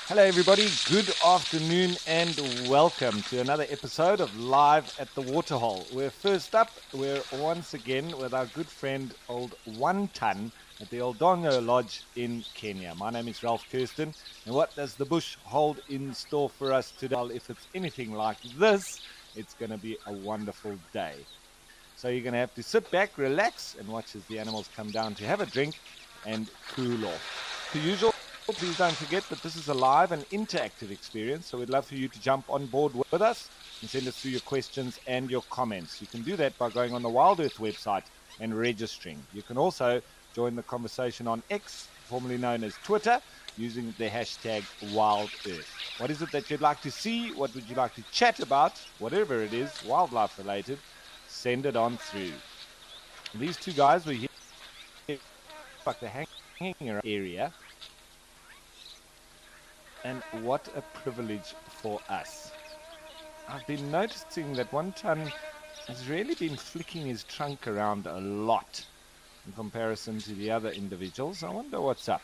Hello, everybody. Good afternoon and welcome to another episode of Live at the Waterhole. We're once again with our good friend, old One Ton, at the Oldongo Lodge in Kenya. My name is Ralph Kirsten, and what does the bush hold in store for us today? Well, if it's anything like this, it's going to be a wonderful day. So you're going to have to sit back, relax, and watch as the animals come down to have a drink and cool off. Per usual, please don't forget that this is a live and interactive experience, so we'd love for you to jump on board with us and send us through your questions and your comments. You can do that by going on the Wild Earth website and registering. You can also join the conversation on X, formerly known as Twitter, using the hashtag WildEarth. What is it that you'd like to see? What would you like to chat about? Whatever it is, wildlife related, send it on through. These two guys were here like the hanging around area. And what a privilege for us. I've been noticing that One Ton has really been flicking his trunk around a lot in comparison to the other individuals. I wonder what's up.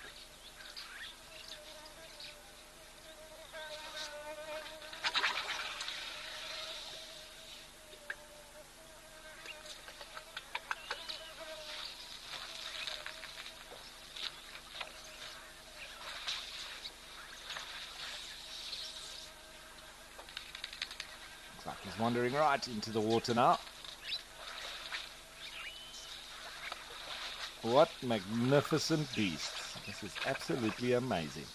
Like he's wandering right into the water now. What magnificent beasts. This is absolutely amazing.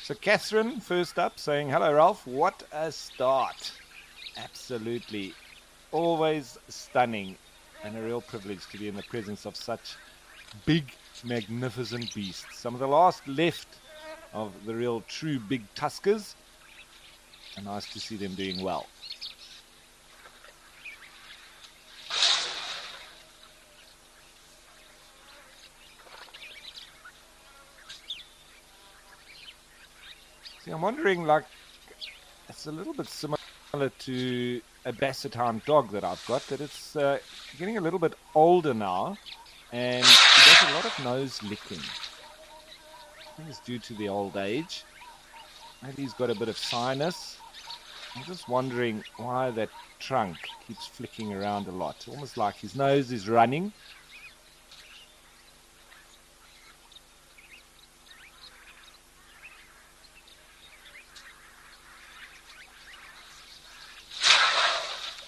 So Catherine, first up, saying, hello Ralph, what a start. Absolutely. Always stunning and a real privilege to be in the presence of such big, magnificent beasts. Some of the last left of the real true big tuskers, and nice to see them doing well. See, I'm wondering, like, it's a little bit similar to a basset hound dog that I've got, that it's getting a little bit older now, and he does a lot of nose licking. I think it's due to the old age. Maybe he's got a bit of sinus. I'm just wondering why that trunk keeps flicking around a lot. Almost like his nose is running.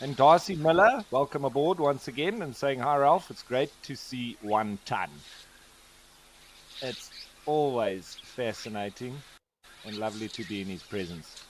And Darcy Miller, welcome aboard once again, and saying, hi Ralph, it's great to see One Ton. It's always fascinating and lovely to be in his presence.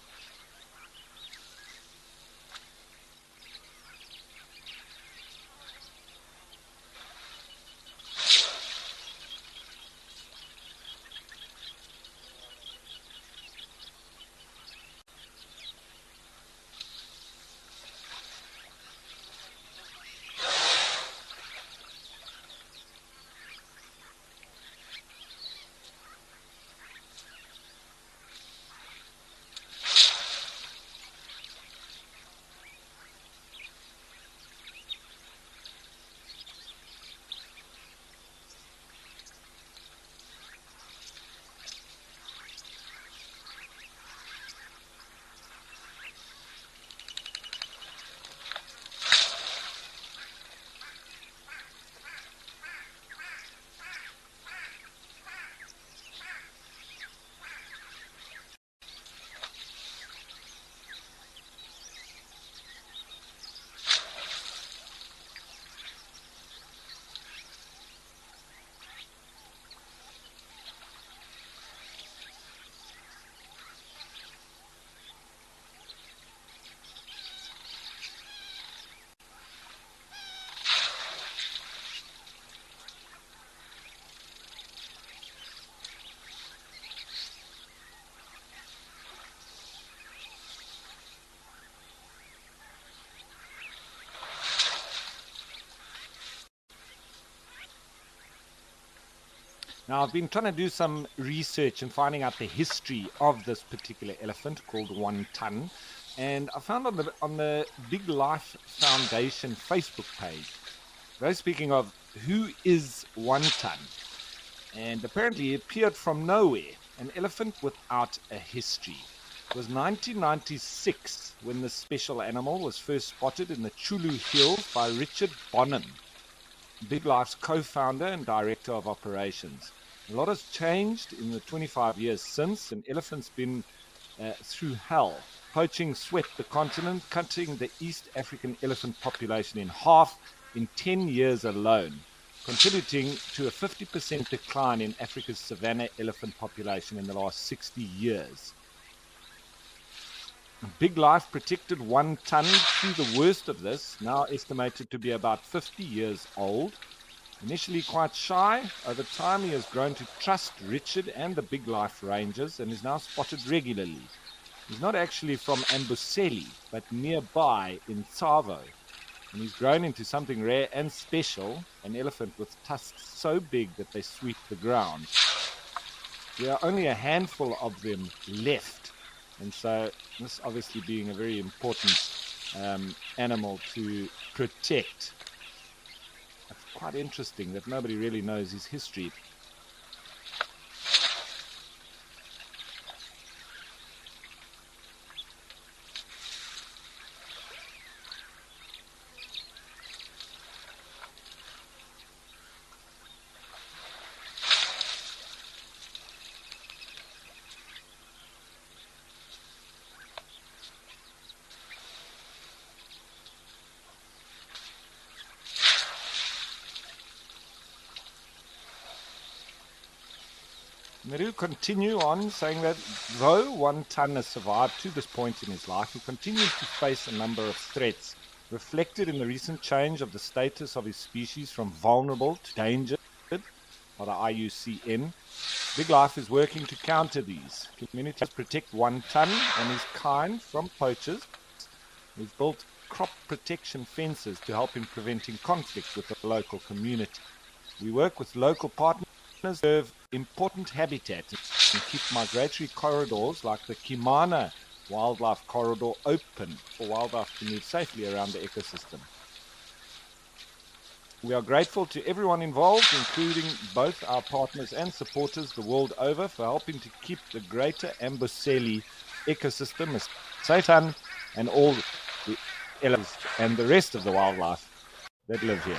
Now, I've been trying to do some research and finding out the history of this particular elephant called One Ton. And I found on the Big Life Foundation Facebook page Though speaking of, who is one ton? And apparently he appeared from nowhere, an elephant without a history. It was 1996 when this special animal was first spotted in the Chulu Hills by Richard Bonham, Big Life's co-founder and director of operations. A lot has changed in the 25 years since. An elephant's been through hell. Poaching swept the continent, cutting the East African elephant population in half in 10 years alone, contributing to a 50% decline in Africa's savanna elephant population in the last 60 years. Big Life protected one ton through the worst of this, now estimated to be about 50 years old. Initially quite shy, over time he has grown to trust Richard and the Big Life Rangers and is now spotted regularly. He's not actually from Amboseli, but nearby in Tsavo. And he's grown into something rare and special, an elephant with tusks so big that they sweep the ground. There are only a handful of them left. And so this obviously being a very important animal to protect. It's quite interesting that nobody really knows his history. Meru continue on saying that though one ton has survived to this point in his life, he continues to face a number of threats, reflected in the recent change of the status of his species from vulnerable to endangered by the IUCN. Big Life is working to counter these. Communities protect one ton and his kind from poachers. We've built crop protection fences to help in preventing conflict with the local community. We work with local partners to serve important habitats and keep migratory corridors like the Kimana Wildlife Corridor open for wildlife to move safely around the ecosystem. We are grateful to everyone involved, including both our partners and supporters the world over, for helping to keep the greater Amboseli ecosystem as safe and all the elephants and the rest of the wildlife that live here.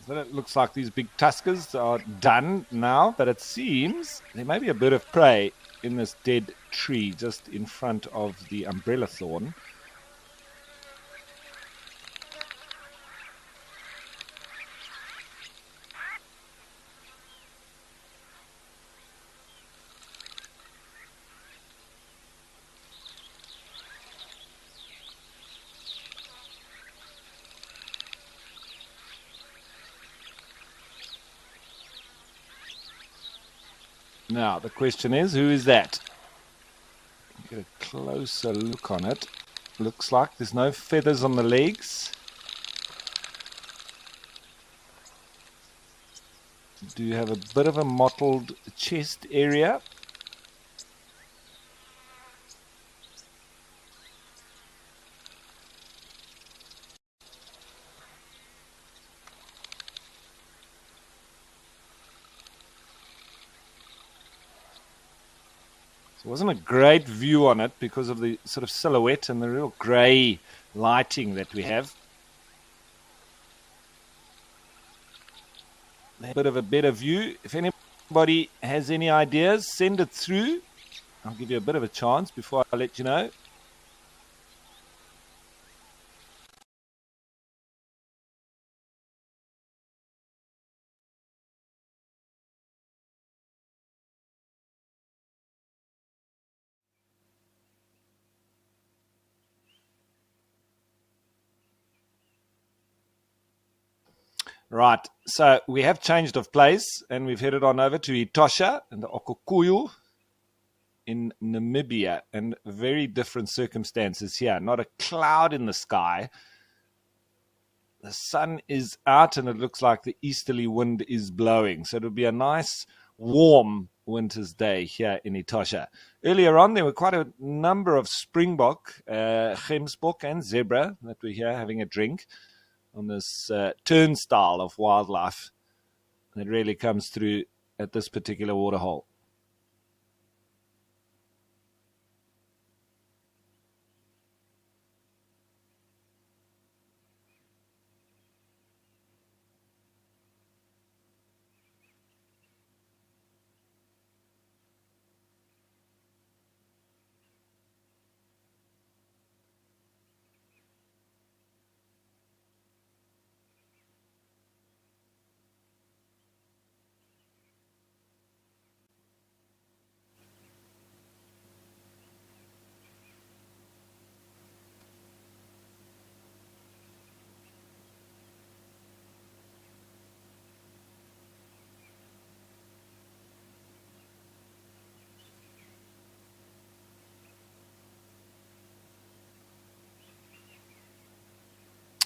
So it looks like these big tuskers are done now, but it seems there may be a bird of prey in this dead tree just in front of the umbrella thorn. Now, the question is, who is that? Get a closer look on it. Looks like there's no feathers on the legs. Do have a bit of a mottled chest area. So it wasn't a great view on it because of the sort of silhouette and the real grey lighting that we have. A bit of a better view. If anybody has any ideas, send it through. I'll give you a bit of a chance before I let you know. Right, so we have changed of place and we've headed on over to Etosha and the Okukuyu in Namibia, and very different circumstances here. Not a cloud in the sky. The sun is out and it looks like the easterly wind is blowing. So it'll be a nice, warm winter's day here in Etosha. Earlier on, there were quite a number of springbok, gemsbok and zebra that were here having a drink on this turnstile of wildlife that really comes through at this particular waterhole.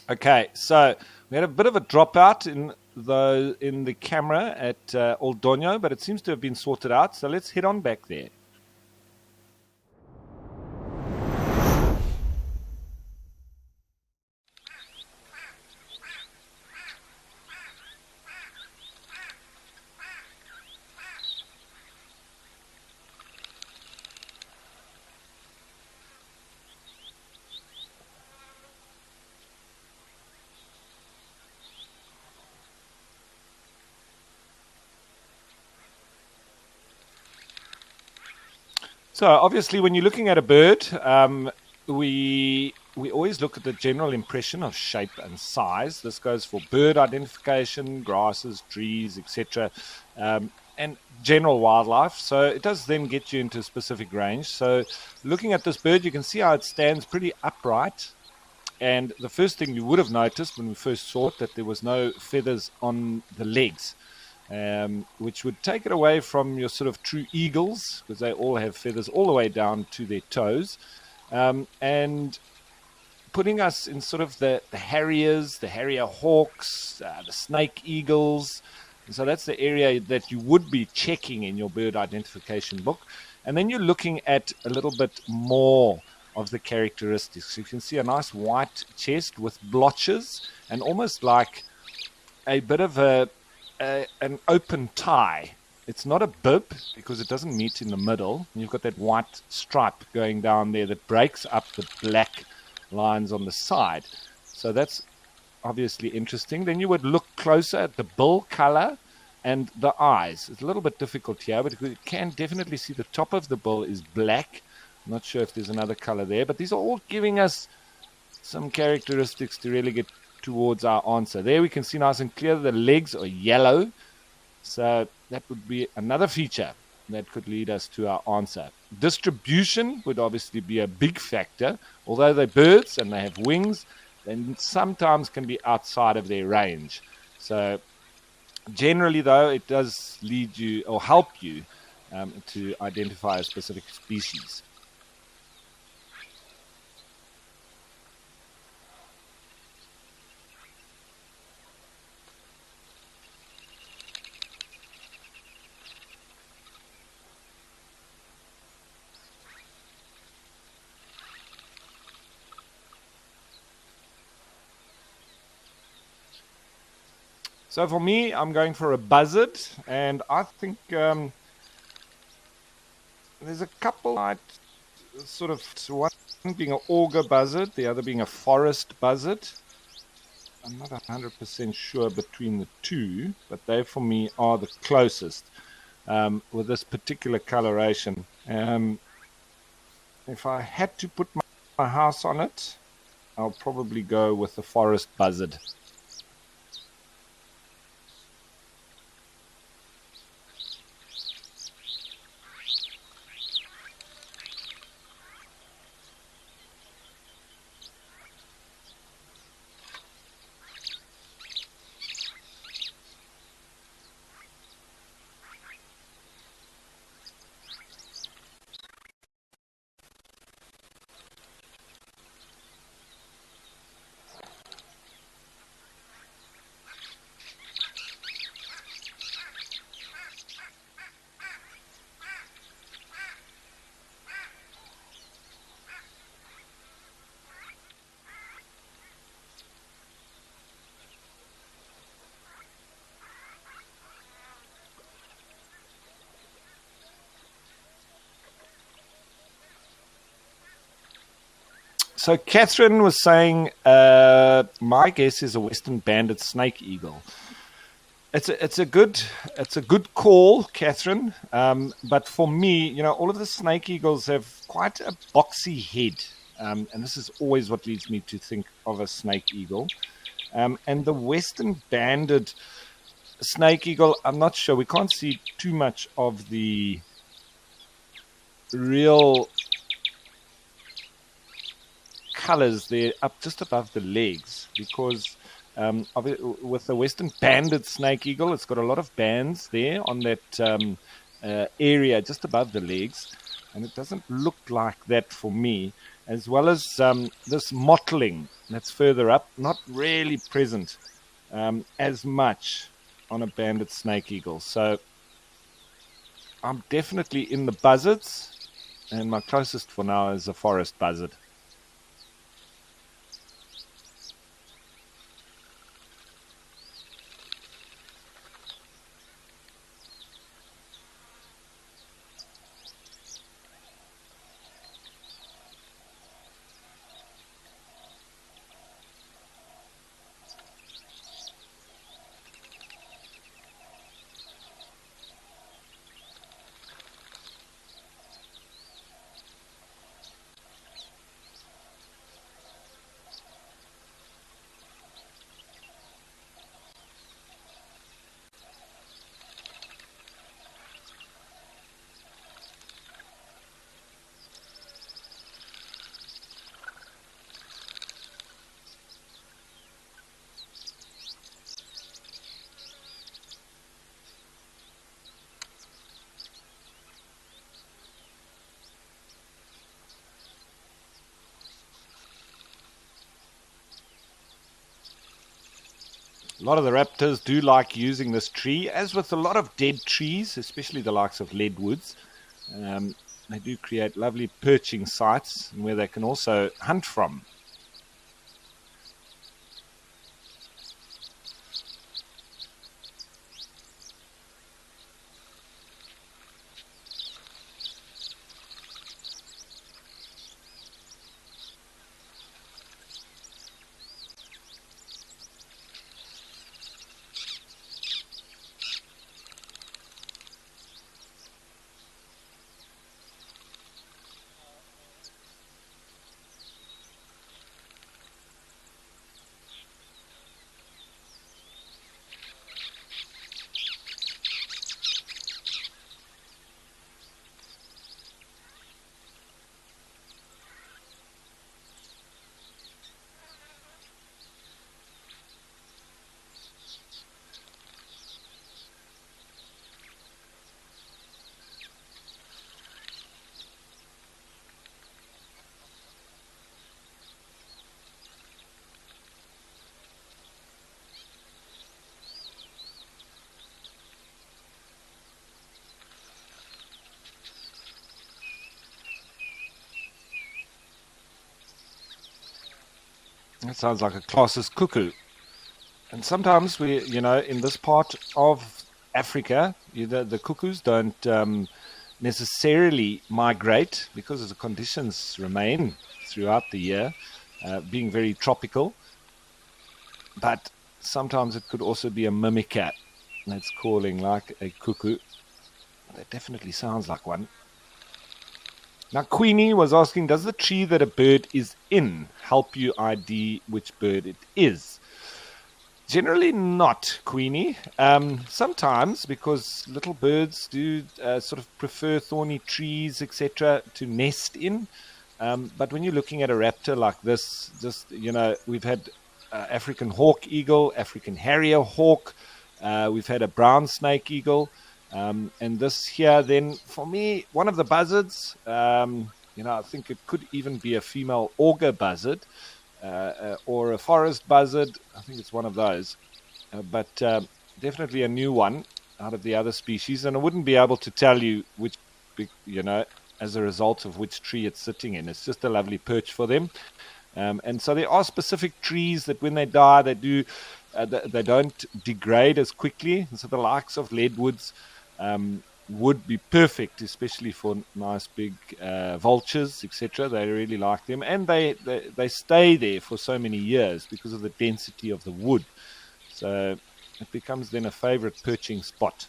Okay, so we had a bit of a dropout in the camera at Old Donyo, but it seems to have been sorted out. So let's head on back there. So obviously, when you're looking at a bird, we always look at the general impression of shape and size. This goes for bird identification, grasses, trees, etc., and general wildlife. So it does then get you into a specific range. So looking at this bird, you can see how it stands pretty upright. And the first thing you would have noticed when we first saw it, that there was no feathers on the legs. Which would take it away from your sort of true eagles, because they all have feathers all the way down to their toes, and putting us in sort of the harriers, the harrier hawks, the snake eagles. And so that's the area that you would be checking in your bird identification book. And then you're looking at a little bit more of the characteristics. So you can see a nice white chest with blotches and almost like a bit of an open tie. It's not a bib because it doesn't meet in the middle. And you've got that white stripe going down there that breaks up the black lines on the side. So that's obviously interesting. Then you would look closer at the bill color and the eyes. It's a little bit difficult here, but you can definitely see the top of the bill is black. I'm not sure if there's another color there, but these are all giving us some characteristics to really get towards our answer. There we can see nice and clear the legs are yellow, so that would be another feature that could lead us to our answer. Distribution would obviously be a big factor. Although they're birds and they have wings, they sometimes can be outside of their range. So generally though, it does lead you or help you to identify a specific species. So for me, I'm going for a buzzard, and I think there's a couple, sort of, one being an auger buzzard, the other being a forest buzzard. I'm not 100% sure between the two, but they for me are the closest with this particular coloration. If I had to put my house on it, I'll probably go with the forest buzzard. So Catherine was saying, my guess is a western banded snake eagle. It's a good call, Catherine. But for me, all of the snake eagles have quite a boxy head, and this is always what leads me to think of a snake eagle. And the western banded snake eagle, I'm not sure. We can't see too much of the real colors there up just above the legs, because with the western banded snake eagle, it's got a lot of bands there on that area just above the legs, and it doesn't look like that for me, as well as this mottling that's further up, not really present as much on a banded snake eagle. So I'm definitely in the buzzards, and my closest for now is a forest buzzard. A lot of the raptors do like using this tree, as with a lot of dead trees, especially the likes of leadwoods. They do create lovely perching sites where they can also hunt from. That sounds like a classist cuckoo. And sometimes in this part of Africa, the cuckoos don't necessarily migrate because the conditions remain throughout the year, being very tropical. But sometimes it could also be a mimicat that's calling like a cuckoo. That definitely sounds like one. Now, Queenie was asking, does the tree that a bird is in help you ID which bird it is? Generally not, Queenie. Sometimes, because little birds do sort of prefer thorny trees, etc., to nest in. But when you're looking at a raptor like this, we've had African hawk eagle, African harrier hawk, we've had a brown snake eagle. And this here, then, for me, one of the buzzards, I think it could even be a female auger buzzard or a forest buzzard. I think it's one of those. But definitely a new one out of the other species. And I wouldn't be able to tell you which, as a result of which tree it's sitting in. It's just a lovely perch for them. And so there are specific trees that when they die, they don't degrade as quickly. And so the likes of leadwoods would be perfect, especially for nice big vultures, etc. They really like them, and they stay there for so many years because of the density of the wood. So it becomes then a favorite perching spot.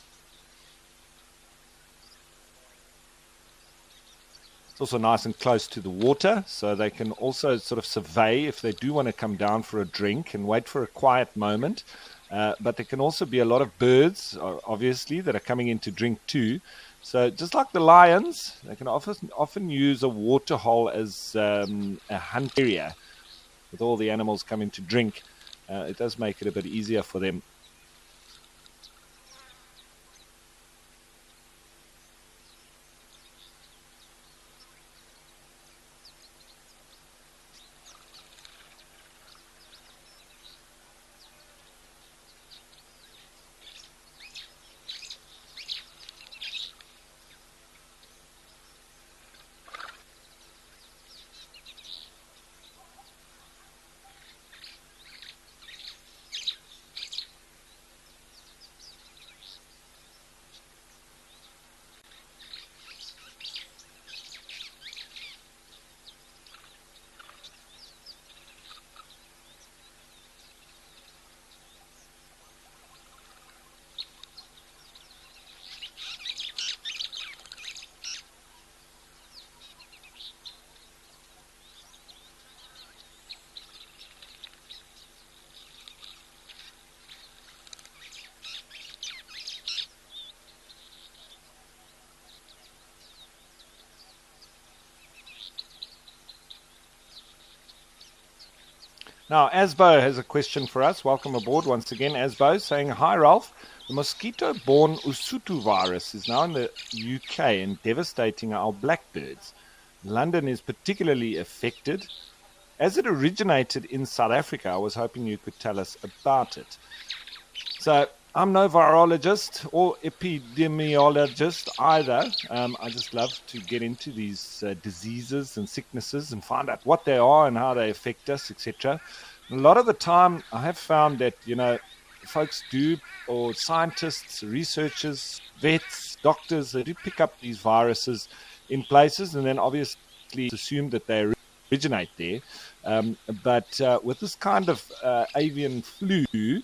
It's also nice and close to the water, so they can also sort of survey if they do want to come down for a drink and wait for a quiet moment. But there can also be a lot of birds, obviously, that are coming in to drink too. So just like the lions, they can often use a waterhole as a hunt area with all the animals coming to drink. It does make it a bit easier for them. Now, Asbo has a question for us. Welcome aboard once again, Asbo, saying, hi, Ralph. The mosquito-borne Usutu virus is now in the UK and devastating our blackbirds. London is particularly affected. As it originated in South Africa, I was hoping you could tell us about it. So, I'm no virologist or epidemiologist either. I just love to get into these diseases and sicknesses and find out what they are and how they affect us, etc. A lot of the time, I have found that, folks do, or scientists, researchers, vets, doctors, they do pick up these viruses in places and then obviously assume that they originate there. But with this kind of avian flu,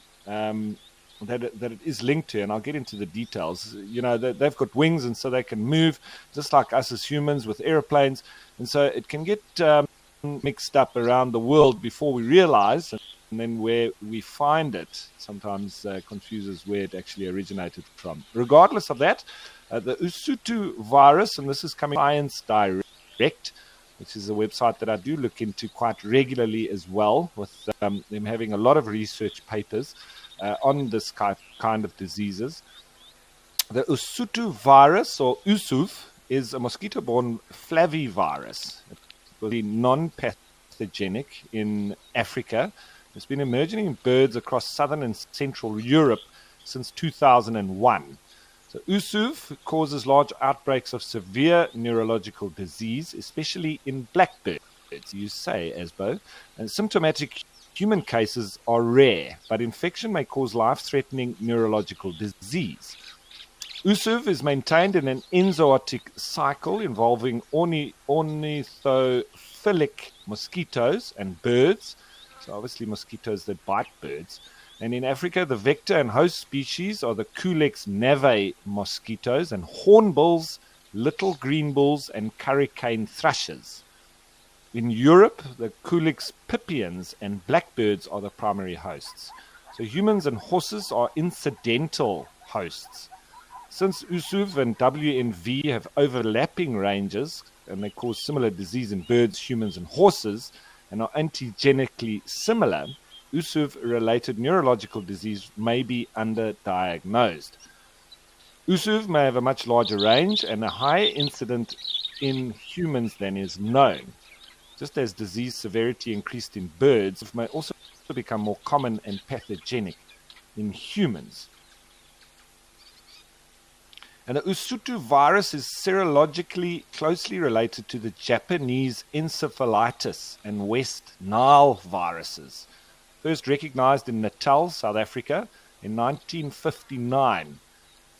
that it is linked to, and I'll get into the details. They've got wings, and so they can move just like us as humans with airplanes, and so it can get mixed up around the world before we realize, and then where we find it sometimes confuses where it actually originated from. Regardless of that, the Usutu virus, and this is coming from Science Direct, which is a website that I do look into quite regularly as well, with them having a lot of research papers on this kind of diseases. The Usutu virus, or USUV, is a mosquito-borne flavivirus. It will be non-pathogenic in Africa. It's been emerging in birds across southern and central Europe since 2001. So USUV causes large outbreaks of severe neurological disease, especially in blackbirds, you say, Asbo. And symptomatic human cases are rare, but infection may cause life-threatening neurological disease. Usuv is maintained in an enzootic cycle involving ornithophilic mosquitoes and birds. So obviously mosquitoes that bite birds. And in Africa, the vector and host species are the Culex neve mosquitoes and hornbills, little green bulls, and hurricane thrushes. In Europe, the Culex pipiens and blackbirds are the primary hosts. So humans and horses are incidental hosts. Since USUV and WNV have overlapping ranges and they cause similar disease in birds, humans, and horses and are antigenically similar, USUV-related neurological disease may be underdiagnosed. USUV may have a much larger range and a higher incidence in humans than is known. Just as disease severity increased in birds, it may also become more common and pathogenic in humans. And the Usutu virus is serologically closely related to the Japanese encephalitis and West Nile viruses, first recognized in Natal, South Africa, in 1959,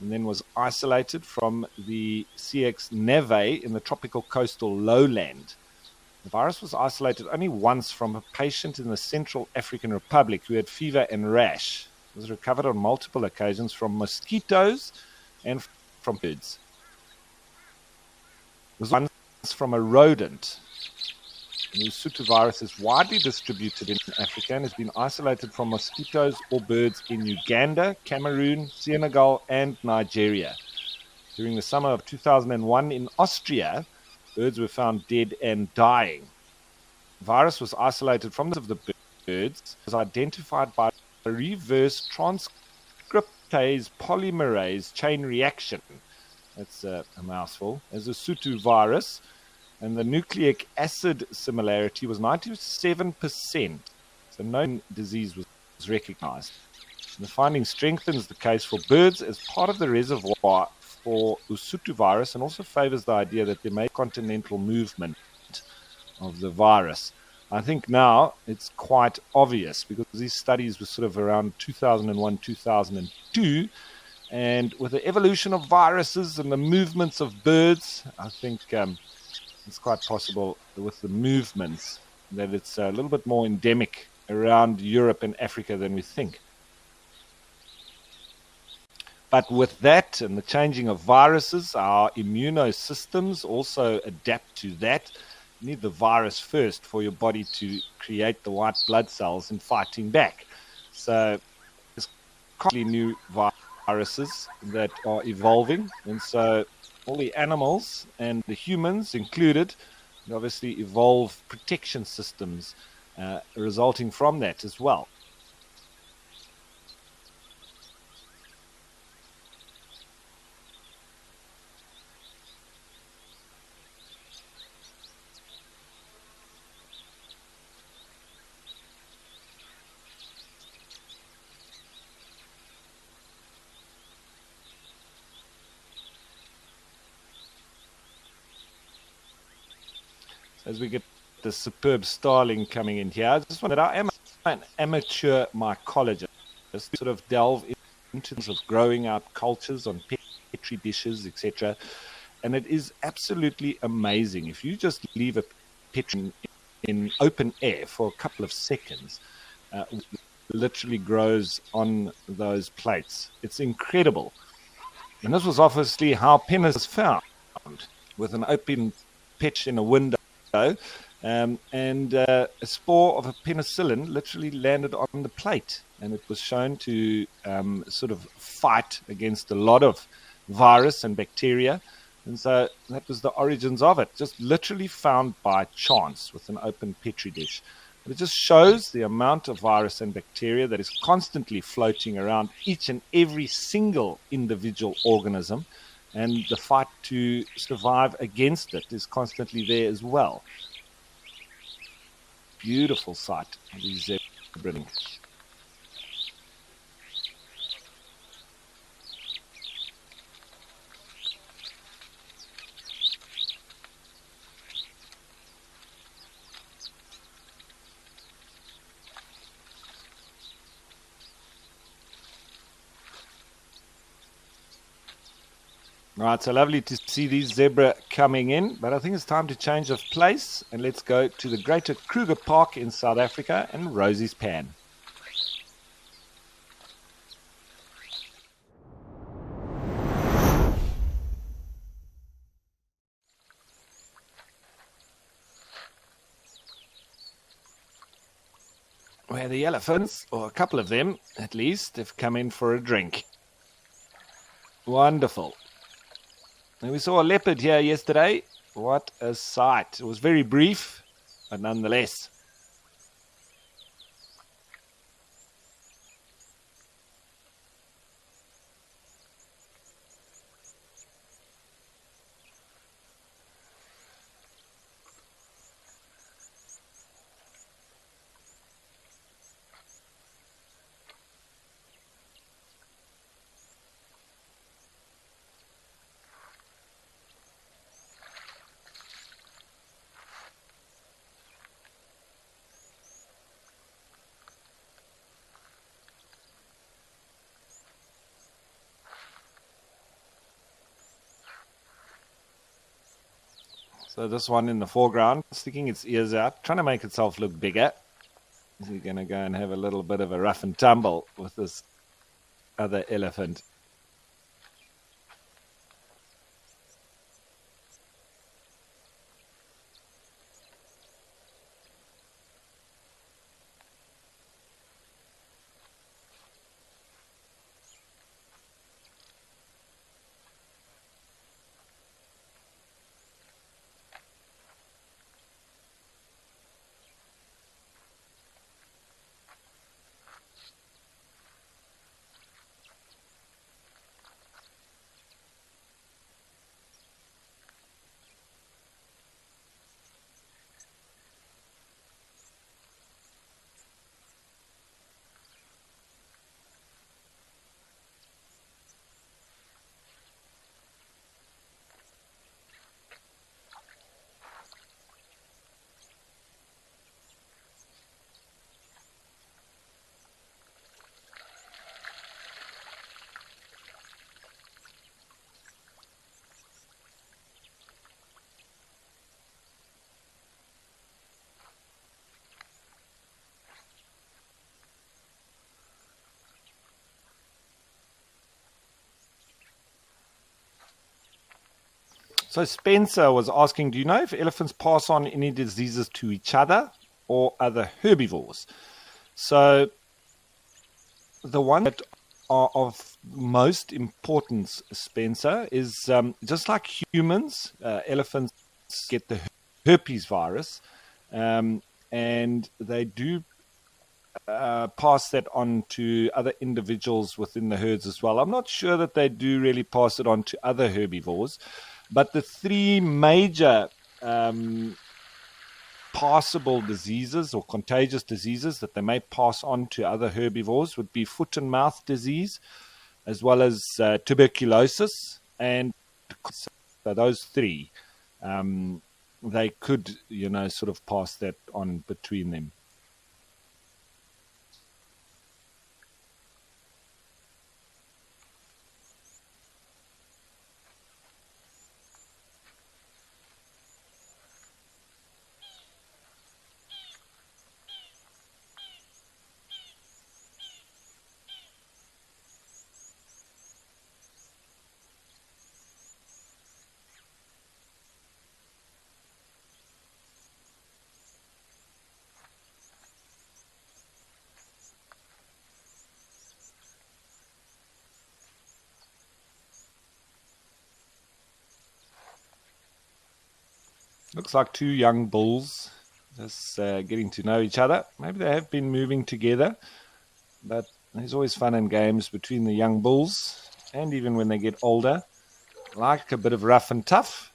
and then was isolated from the CX neve in the tropical coastal lowland. The virus was isolated only once from a patient in the Central African Republic who had fever and rash. It was recovered on multiple occasions from mosquitoes and from birds. It was once from a rodent. The Usutu virus is widely distributed in Africa and has been isolated from mosquitoes or birds in Uganda, Cameroon, Senegal, and Nigeria. During the summer of 2001 in Austria, birds were found dead and dying. The virus was isolated from the birds, was identified by a reverse transcriptase polymerase chain reaction. That's a mouthful. As a Usutu virus, and the nucleic acid similarity was 97%. So no disease was recognized. And the finding strengthens the case for birds as part of the reservoir for Usutu virus and also favors the idea that there may be continental movement of the virus. I think now it's quite obvious because these studies were sort of around 2001, 2002. And with the evolution of viruses and the movements of birds, I think it's quite possible with the movements that it's a little bit more endemic around Europe and Africa than we think. But with that and the changing of viruses, our immunosystems also adapt to that. You need the virus first for your body to create the white blood cells and fighting back. So there's constantly new viruses that are evolving. And so all the animals and the humans included obviously evolve protection systems resulting from that as well. As we get the superb starling coming in here, I just wanted, I am an amateur mycologist, just sort of delve into terms of growing out cultures on petri dishes, etc. And it is absolutely amazing. If you just leave a petri in open air for a couple of seconds, literally grows on those plates. It's incredible. And this was obviously how penis was found, with an open petri in a window. And a spore of a penicillin literally landed on the plate, and it was shown to sort of fight against a lot of virus and bacteria. And so that was the origins of it, just literally found by chance with an open petri dish. But it just shows the amount of virus and bacteria that is constantly floating around each and every single individual organism. And the fight to survive against it is constantly there as well. Beautiful sight, these zebra. Right, so lovely to see these zebra coming in, but I think it's time to change of place and let's go to the Greater Kruger Park in South Africa and Rosie's Pan. Where the elephants, or a couple of them at least, have come in for a drink. Wonderful. And we saw a leopard here yesterday. What a sight. It was very brief, but nonetheless. So this one in the foreground, sticking its ears out, trying to make itself look bigger. Is he going to go and have a little bit of a rough and tumble with this other elephant? So Spencer was asking, do you know if elephants pass on any diseases to each other or other herbivores? So the one that are of most importance, Spencer, is just like humans, elephants get the herpes virus, and they do pass that on to other individuals within the herds as well. I'm not sure that they do really pass it on to other herbivores, but the three major passable diseases or contagious diseases that they may pass on to other herbivores would be foot and mouth disease, as well as tuberculosis, and so those three, they could, sort of pass that on between them. Looks like two young bulls just getting to know each other. Maybe they have been moving together, but there's always fun and games between the young bulls, and even when they get older, like a bit of rough and tough.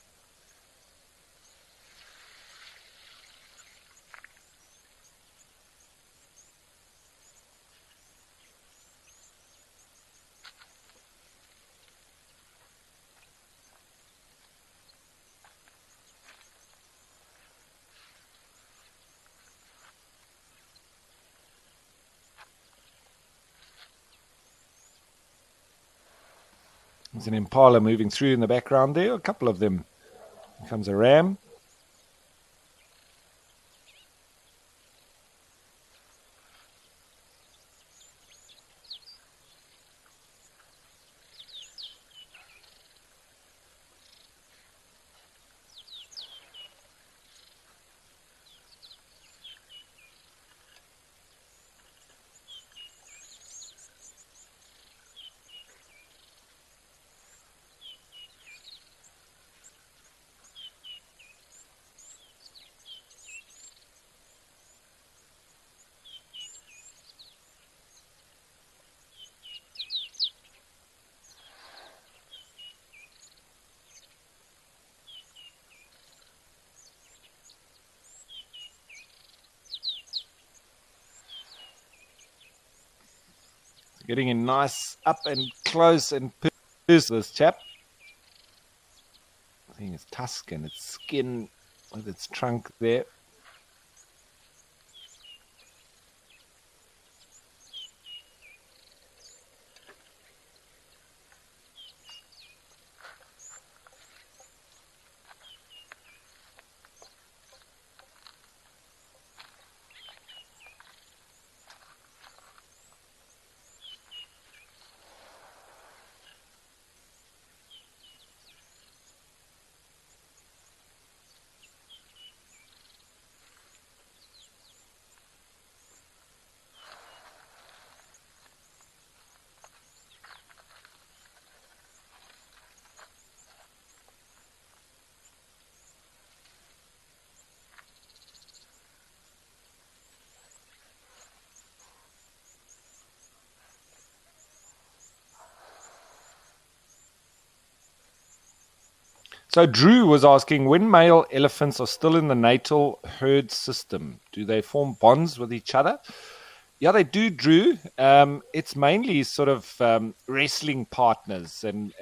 There's an impala moving through in the background there. A couple of them. Here comes a ram. Getting in nice up and close and personal, this chap. I think its tusk and its skin with its trunk there. So Drew was asking, when male elephants are still in the natal herd system, do they form bonds with each other? Yeah, they do, Drew. It's mainly sort of wrestling partners, and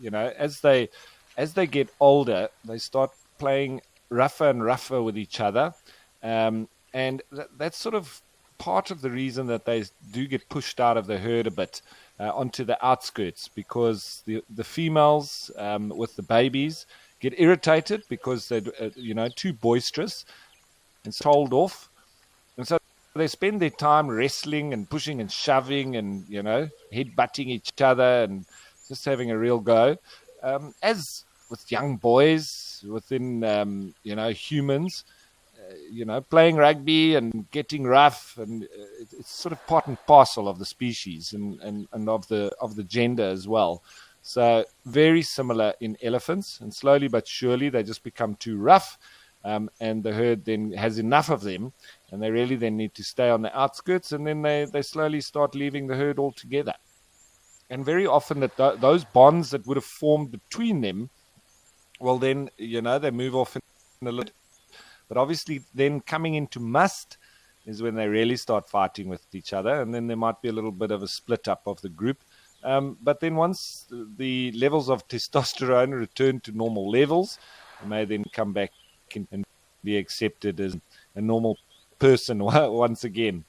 as they get older, they start playing rougher and rougher with each other, and that's sort of part of the reason that they do get pushed out of the herd a bit onto the outskirts, because the females with the babies get irritated because they're too boisterous and told off, and so they spend their time wrestling and pushing and shoving and head butting each other and just having a real go. As with young boys within humans, playing rugby and getting rough, and it's sort of part and parcel of the species and of the gender as well. So very similar in elephants, and slowly but surely they just become too rough, and the herd then has enough of them, and they really then need to stay on the outskirts, and then they slowly start leaving the herd altogether. And very often those bonds that would have formed between them, well, then they move off in a little. But obviously, then coming into must is when they really start fighting with each other, and then there might be a little bit of a split up of the group. But then once the levels of testosterone return to normal levels, they may then come back and be accepted as a normal person once again.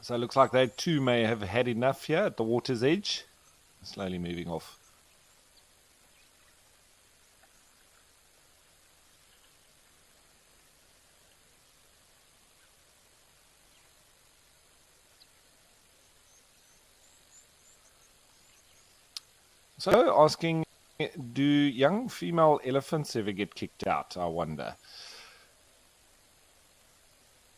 So it looks like they too may have had enough here at the water's edge. Slowly moving off. So asking, do young female elephants ever get kicked out, I wonder?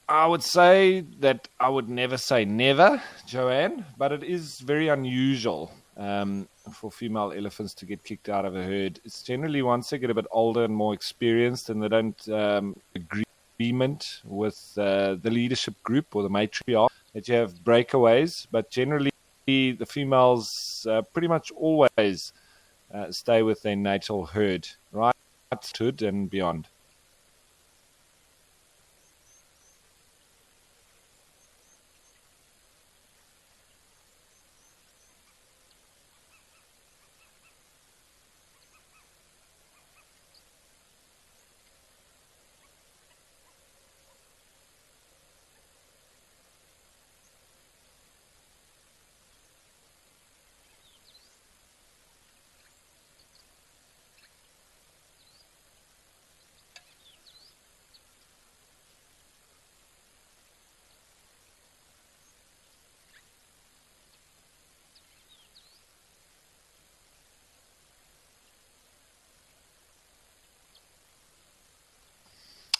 I would say that I would never say never, Joanne, but it is very unusual for female elephants to get kicked out of a herd. It's generally once they get a bit older and more experienced and they don't agreement with the leadership group or the matriarch that you have breakaways, but generally the females pretty much always stay with their natal herd, right to and beyond.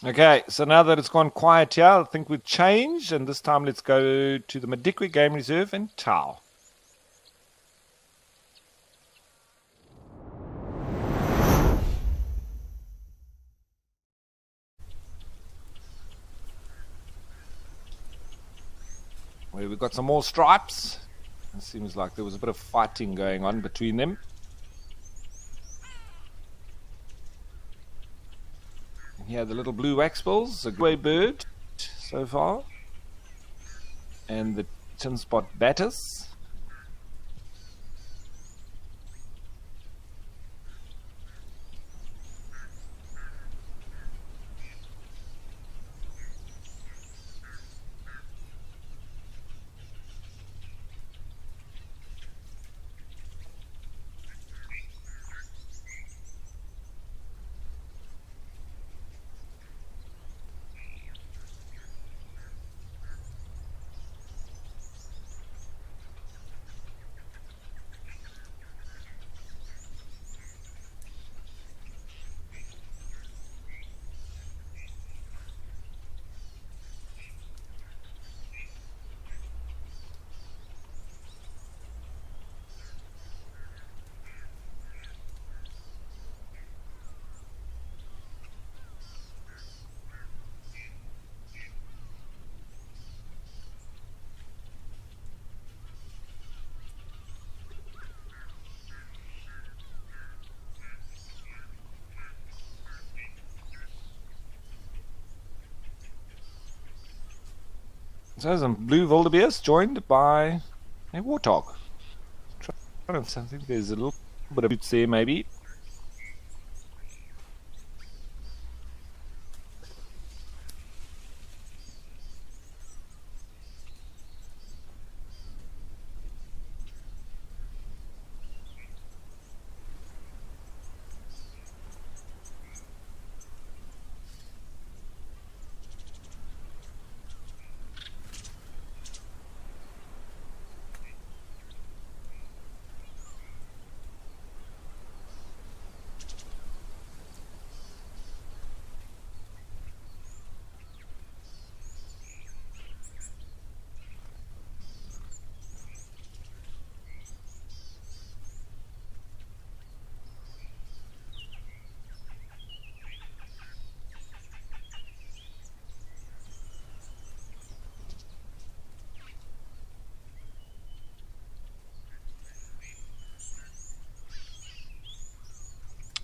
Okay, so now that it's gone quiet here, I think we've changed, and this time let's go to the Madikwe Game Reserve in Tau. Where we've got some more stripes. It seems like there was a bit of fighting going on between them. Here, the little blue waxbills, a grey bird so far, and the tin spot batters. So some blue wildebeest joined by a warthog. I think there's a little bit of boots there maybe.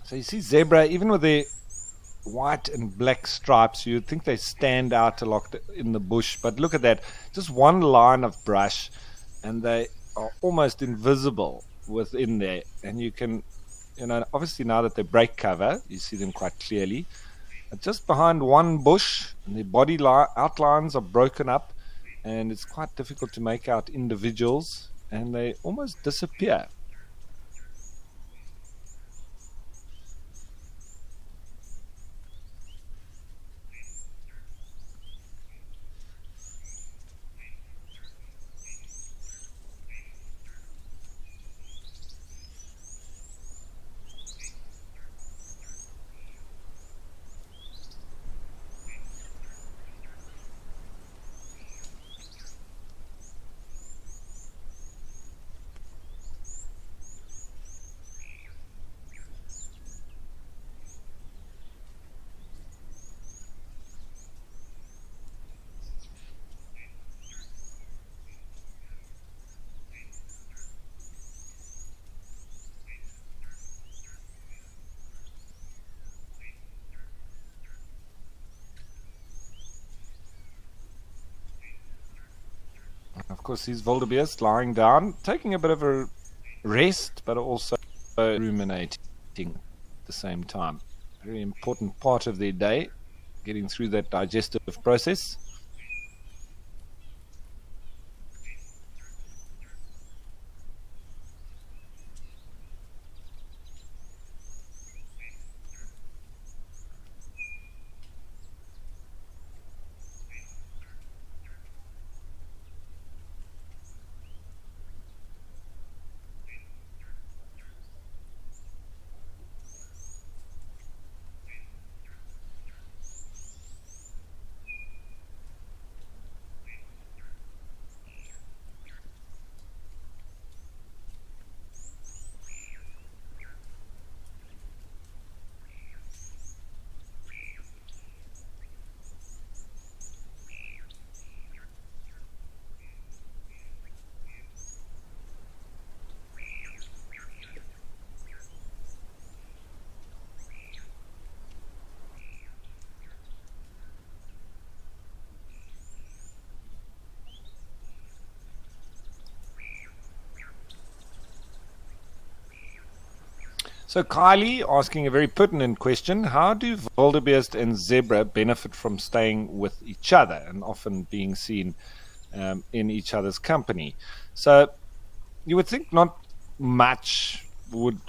So you see zebra, even with their white and black stripes, you'd think they stand out a lot in the bush. But look at that, just one line of brush, and they are almost invisible within there. And you can, obviously now that they break cover, you see them quite clearly. But just behind one bush, and their body outlines are broken up, and it's quite difficult to make out individuals, and they almost disappear. Of course, these wildebeest lying down, taking a bit of a rest, but also ruminating at the same time. Very important part of their day, getting through that digestive process. So Kylie asking a very pertinent question: how do wildebeest and zebra benefit from staying with each other and often being seen in each other's company? So you would think not much would,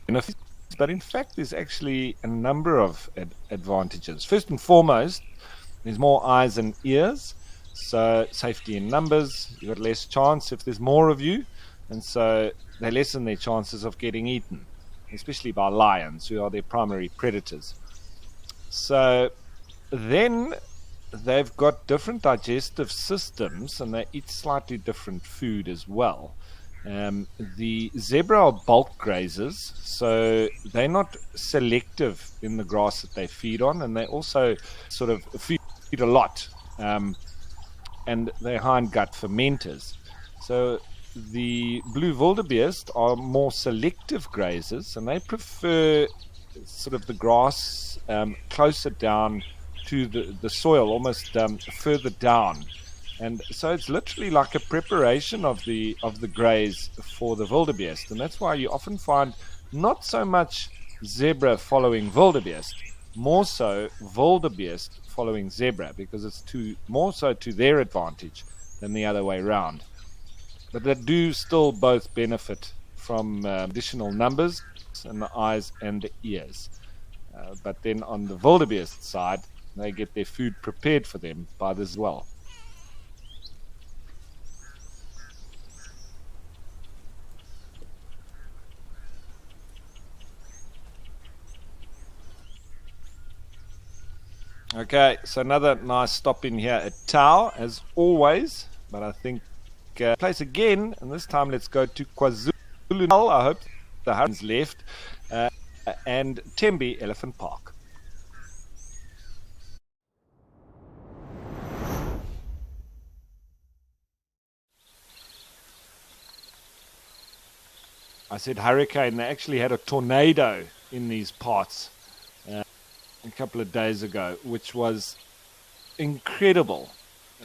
benefit, but in fact there's actually a number of advantages. First and foremost, there's more eyes and ears, so safety in numbers. You've got less chance if there's more of you, and so they lessen their chances of getting eaten, especially by lions, who are their primary predators. So then they've got different digestive systems, and they eat slightly different food as well. The zebra are bulk grazers, so they're not selective in the grass that they feed on, and they also sort of feed a lot, and they're hind-gut fermenters. So the blue wildebeest are more selective grazers, and they prefer sort of the grass closer down to the soil, almost further down. And so it's literally like a preparation of the graze for the wildebeest, and that's why you often find not so much zebra following wildebeest, more so wildebeest following zebra, because it's more so to their advantage than the other way around. But they do still both benefit from additional numbers and the eyes and the ears. But then on the wildebeest side, they get their food prepared for them by this as well. Okay, so another nice stop in here at Tau, as always. But I think place again, and this time let's go to KwaZulu-Natal. I hope the Hurricanes left, and Tembe Elephant Park. I said hurricane. They actually had a tornado in these parts a couple of days ago, which was incredible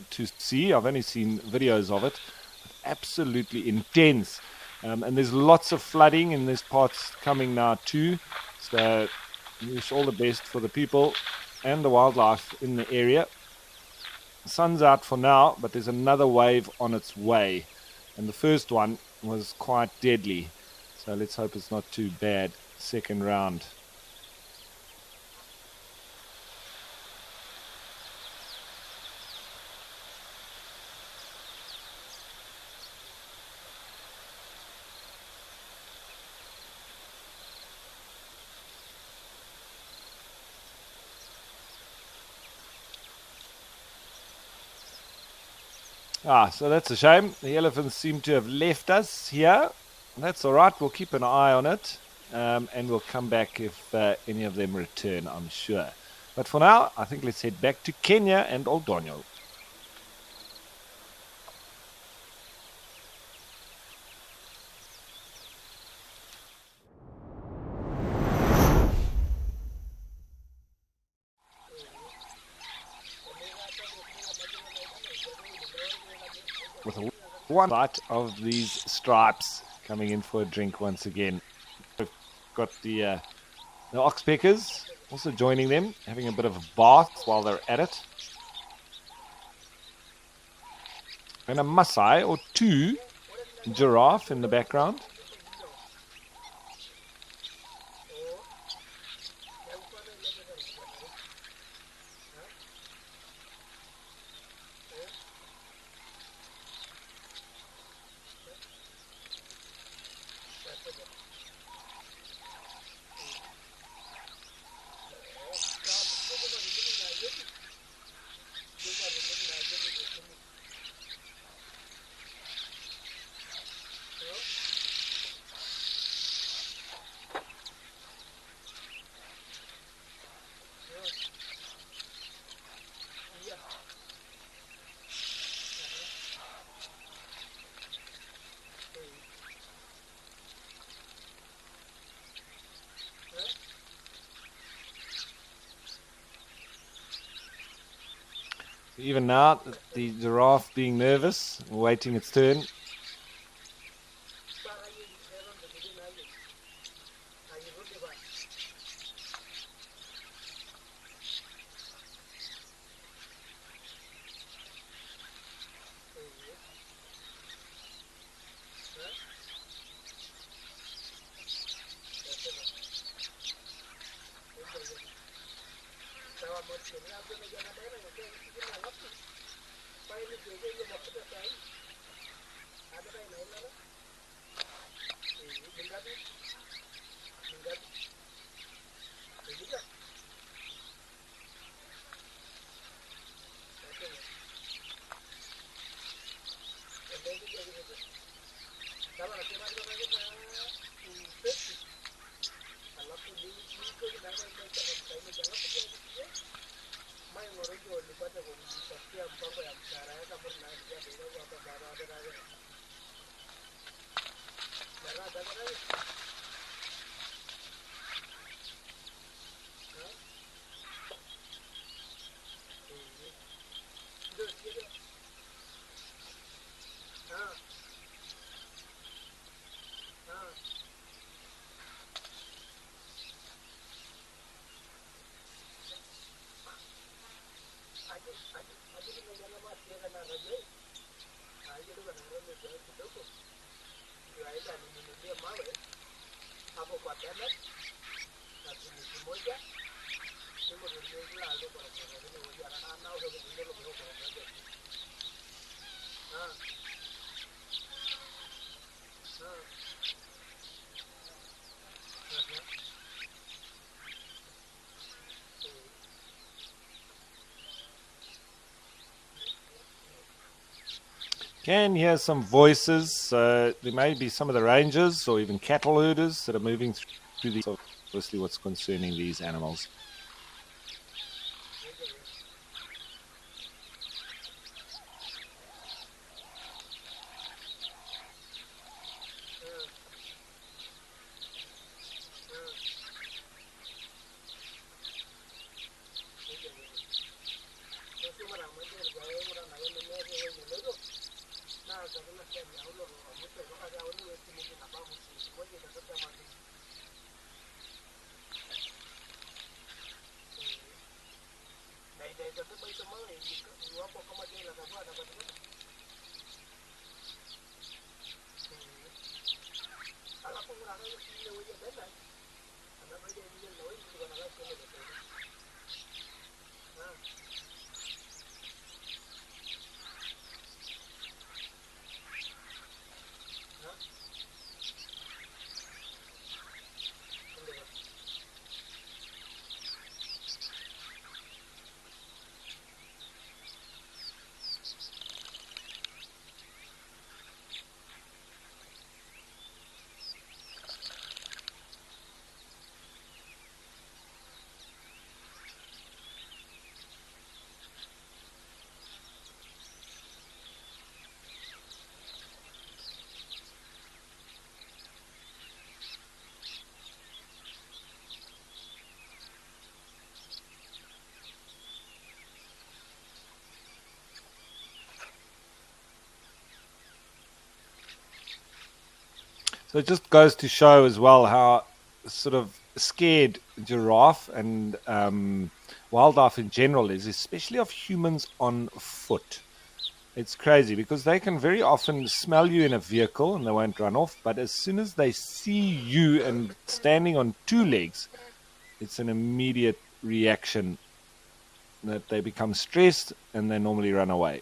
to see. I've only seen videos of it. Absolutely intense, and there's lots of flooding in these parts coming now too, so wish all the best for the people and the wildlife in the area. The sun's out for now, but there's another wave on its way. And the first one was quite deadly. So let's hope it's not too bad. Second round. So that's a shame. The elephants seem to have left us here. That's all right. We'll keep an eye on it, and we'll come back if any of them return, I'm sure. But for now, I think let's head back to Kenya and Old Daniel. With one bite of these stripes coming in for a drink once again. We've got the oxpeckers also joining them, having a bit of a bath while they're at it. And a Maasai or two giraffe in the background. Even now, the giraffe being nervous, waiting its turn. Can hear some voices. There may be some of the rangers or even cattle herders that are moving through these. Obviously, what's concerning these animals. So it just goes to show as well how sort of scared giraffe and wildlife in general is, especially of humans on foot. It's crazy because they can very often smell you in a vehicle and they won't run off. But as soon as they see you and standing on two legs, it's an immediate reaction that they become stressed and they normally run away.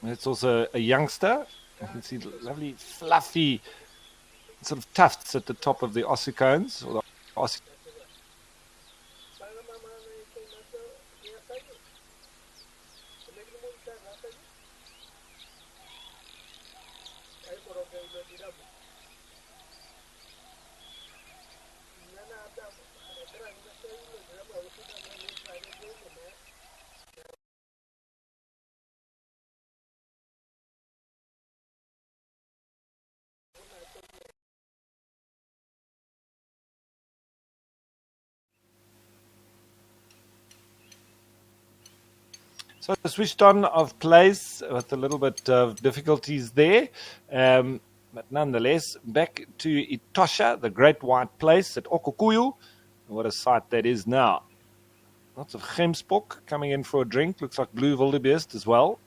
It's also a youngster. You can see the lovely, fluffy sort of tufts at the top of the ossicones or the So switched on of place with a little bit of difficulties there. But nonetheless, back to Etosha, the Great White Place at Okukuyu. What a sight that is now. Lots of gemsbok coming in for a drink. Looks like blue wildebeest as well.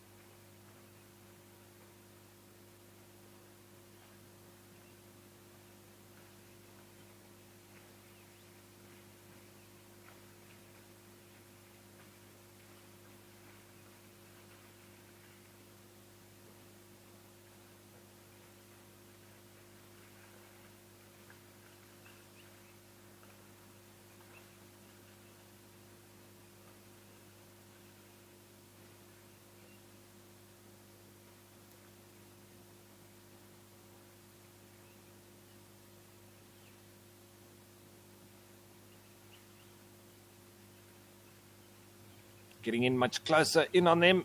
Getting in much closer in on them.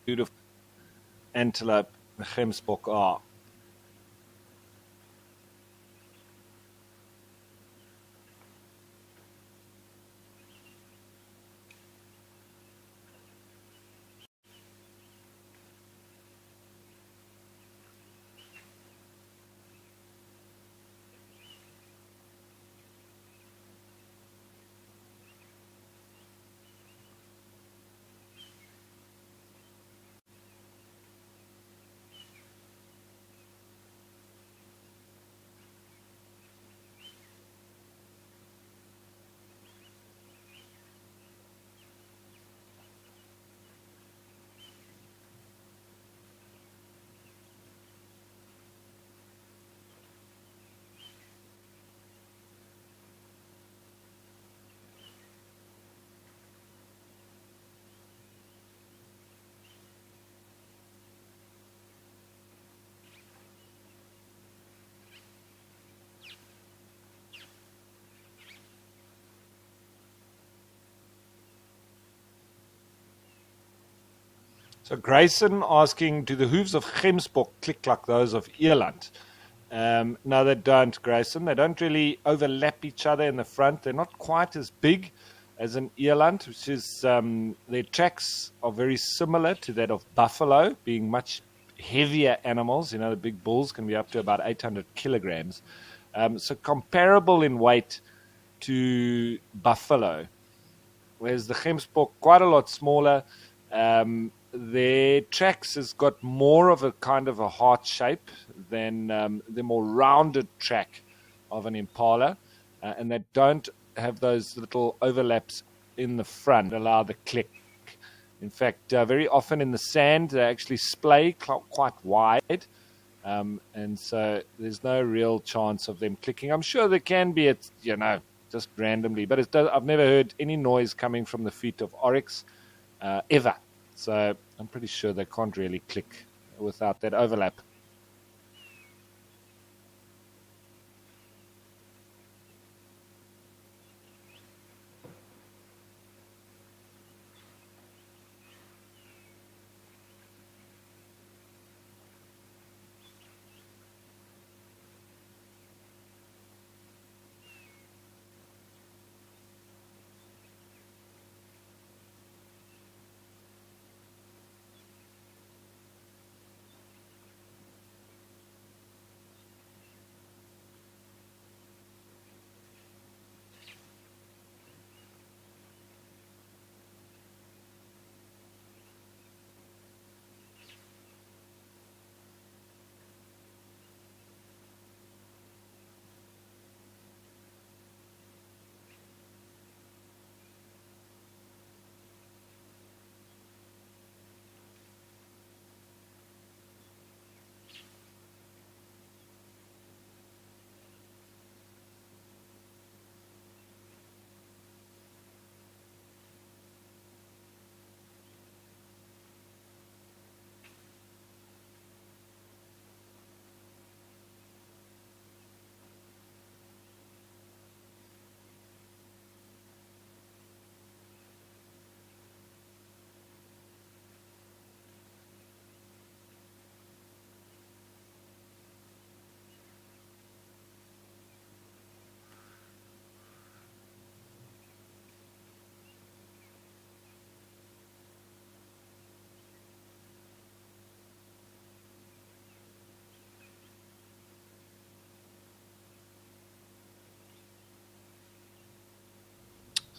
Beautiful antelope, gemsbok are. So Grayson asking, do the hooves of Gemsbok click like those of Eland? No, they don't, Grayson. They don't really overlap each other in the front. They're not quite as big as an eland, which is their tracks are very similar to that of buffalo, being much heavier animals. The big bulls can be up to about 800 kilograms. So comparable in weight to buffalo, whereas the Gemsbok quite a lot smaller. Their tracks has got more of a kind of a heart shape than the more rounded track of an impala, and they don't have those little overlaps in the front allow the click. In fact, very often in the sand they actually splay quite wide, and so there's no real chance of them clicking. I'm sure there can be it, just randomly, but I've never heard any noise coming from the feet of oryx ever. So I'm pretty sure they can't really click without that overlap.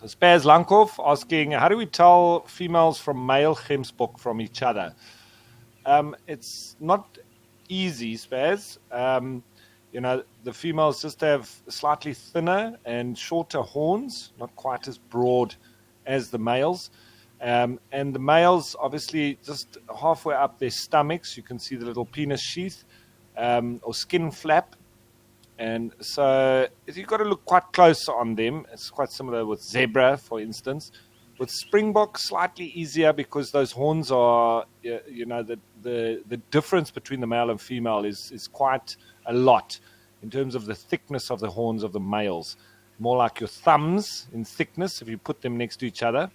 So Spaz Lankov asking, how do we tell females from male Gemsbok from each other? It's not easy, Spaz. The females just have slightly thinner and shorter horns, not quite as broad as the males. And the males, obviously, just halfway up their stomachs, you can see the little penis sheath or skin flap. And so you've got to look quite close on them. It's quite similar with zebra, for instance. With springbok, slightly easier because those horns are, the difference between the male and female is quite a lot in terms of the thickness of the horns of the males. More like your thumbs in thickness if you put them next to each other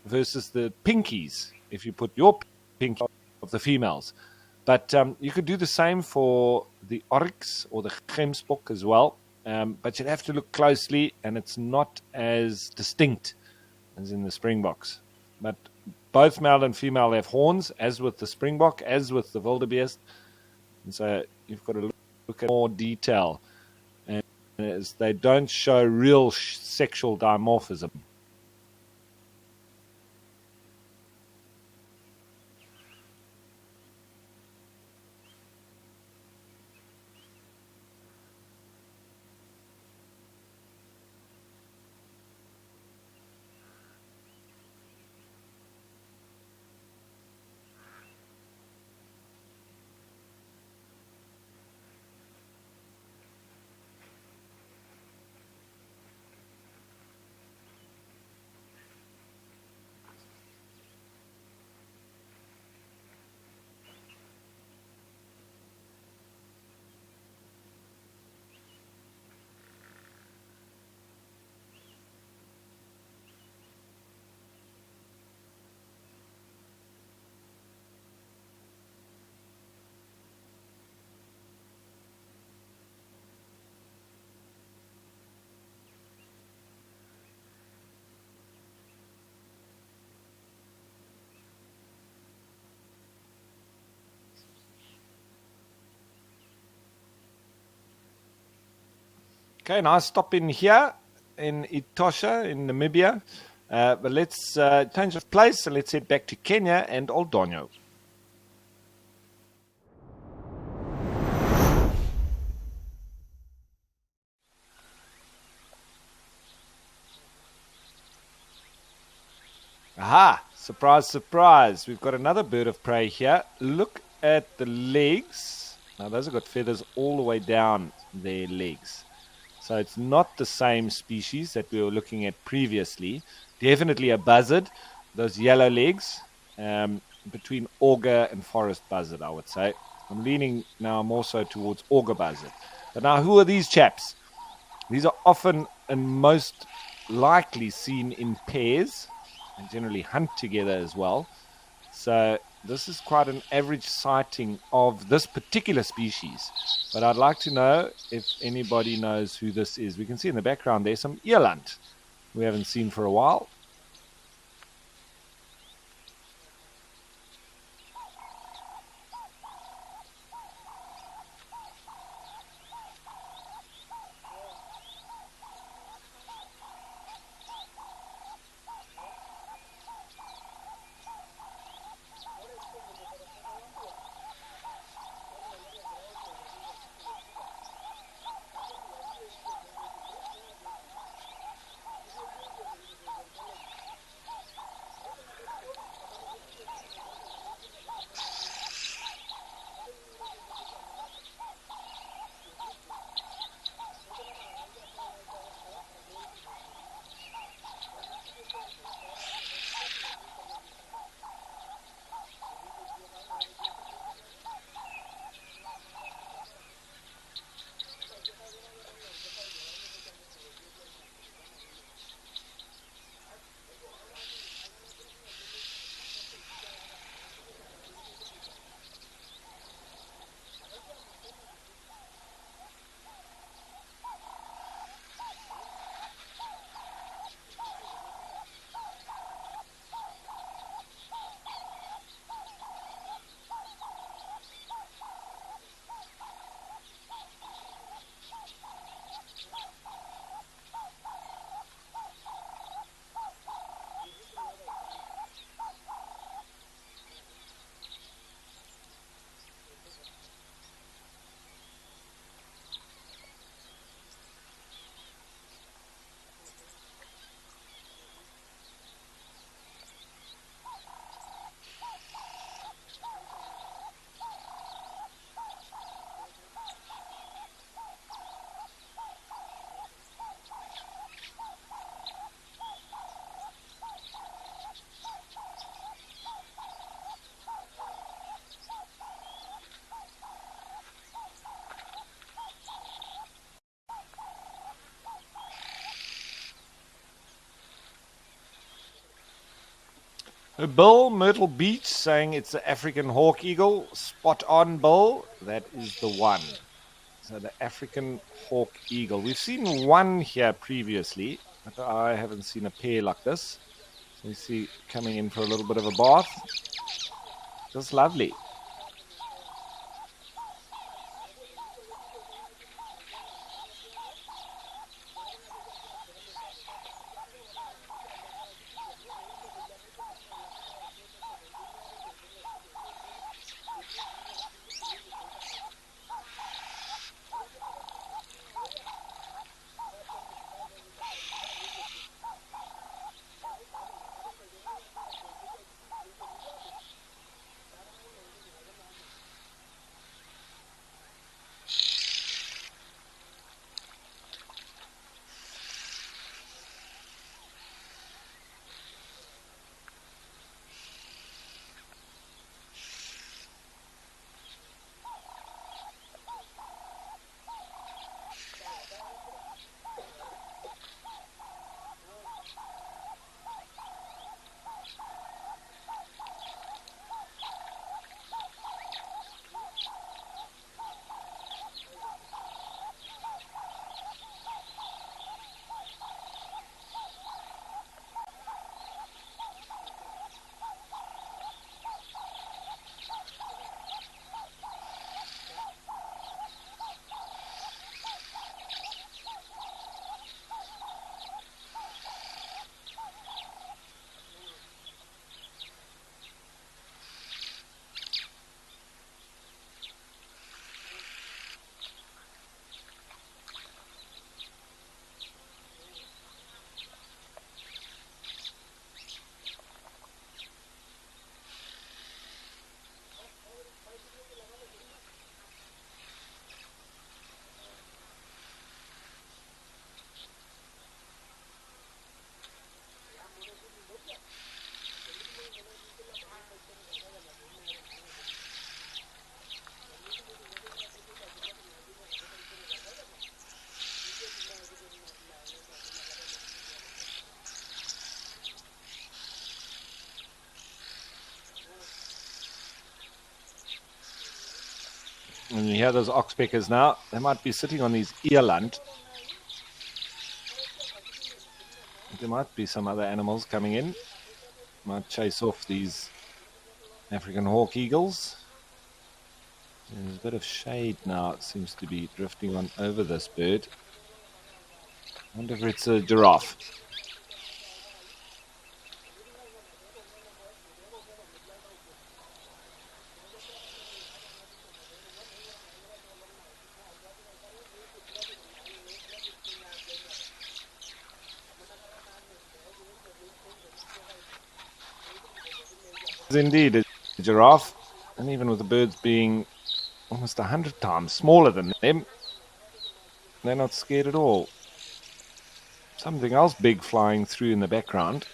versus the pinkies if you put your pinky of the females. But you could do the same for the oryx or the Gemsbok as well. But you'd have to look closely, and it's not as distinct as in the springboks. But both male and female have horns, as with the springbok, as with the wildebeest. And so you've got to look at more detail. And as they don't show real sexual dimorphism. Okay, nice stop in here in Etosha in Namibia. But let's change of place and let's head back to Kenya and Old Donyo. Aha! Surprise, surprise. We've got another bird of prey here. Look at the legs. Now, those have got feathers all the way down their legs. So it's not the same species that we were looking at previously. Definitely a buzzard. Those yellow legs, between auger and forest buzzard, I would say. I'm leaning now more so towards auger buzzard. But now, who are these chaps? These are often and most likely seen in pairs and generally hunt together as well. So this is quite an average sighting of this particular species. But I'd like to know if anybody knows who this is. We can see in the background there's some eland we haven't seen for a while. Bill, Myrtle Beach, saying it's the African hawk eagle. Spot on, Bill. That is the one. So the African hawk eagle. We've seen one here previously, but I haven't seen a pair like this. So you see coming in for a little bit of a bath. Just lovely. And you hear those oxpeckers now. They might be sitting on these earland. There might be some other animals coming in. Might chase off these African hawk eagles. There's a bit of shade now. It seems to be drifting on over this bird. I wonder if it's a giraffe. It's indeed a giraffe. And even with the birds being almost 100 times smaller than them, they're not scared at all. Something else big flying through in the background.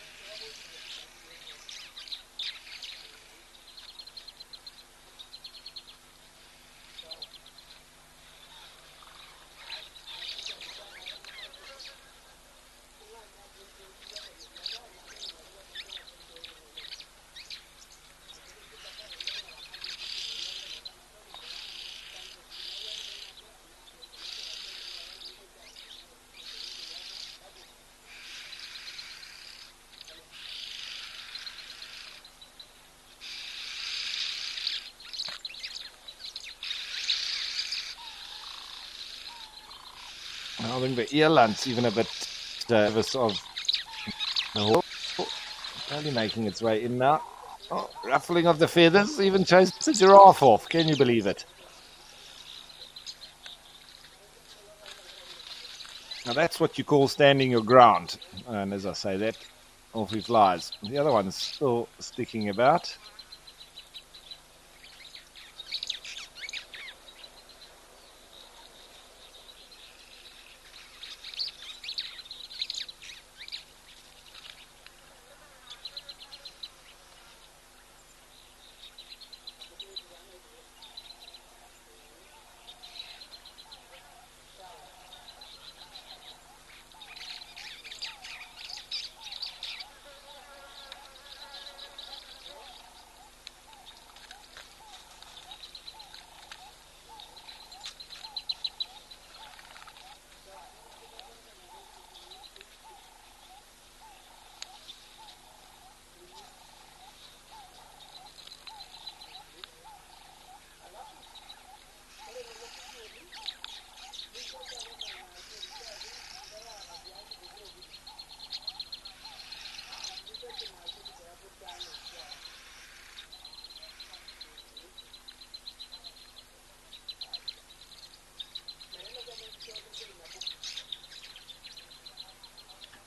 I think the earland's even a bit nervous of the hawk. Only making its way in now. Oh, ruffling of the feathers, even chased the giraffe off. Can you believe it? Now that's what you call standing your ground. And as I say that, off he flies. The other one's still sticking about.